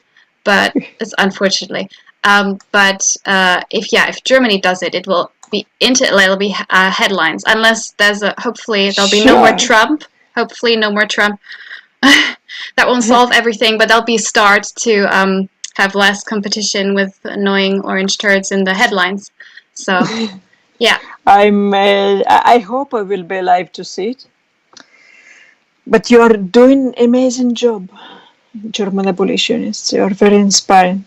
but it's unfortunately. If Germany does it, it will be headlines. Unless hopefully there'll be no more Trump. Hopefully no more Trump. That won't solve everything, but there'll be a start to have less competition with annoying orange turds in the headlines. So. Yeah, I hope I will be alive to see it. But you are doing an amazing job, German abolitionists. You are very inspiring.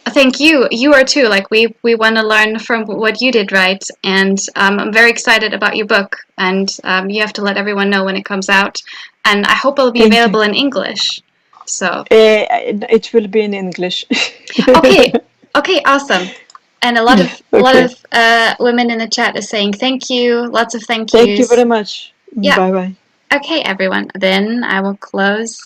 Thank you. You are too. Like we want to learn from what you did, right? And I'm very excited about your book. And you have to let everyone know when it comes out. And I hope it'll be available in English. So it will be in English. Okay, awesome. And a lot of women in the chat is saying thank you. Lots of thank yous. Thank you very much. Yeah. Bye bye. Okay, everyone. Then I will close.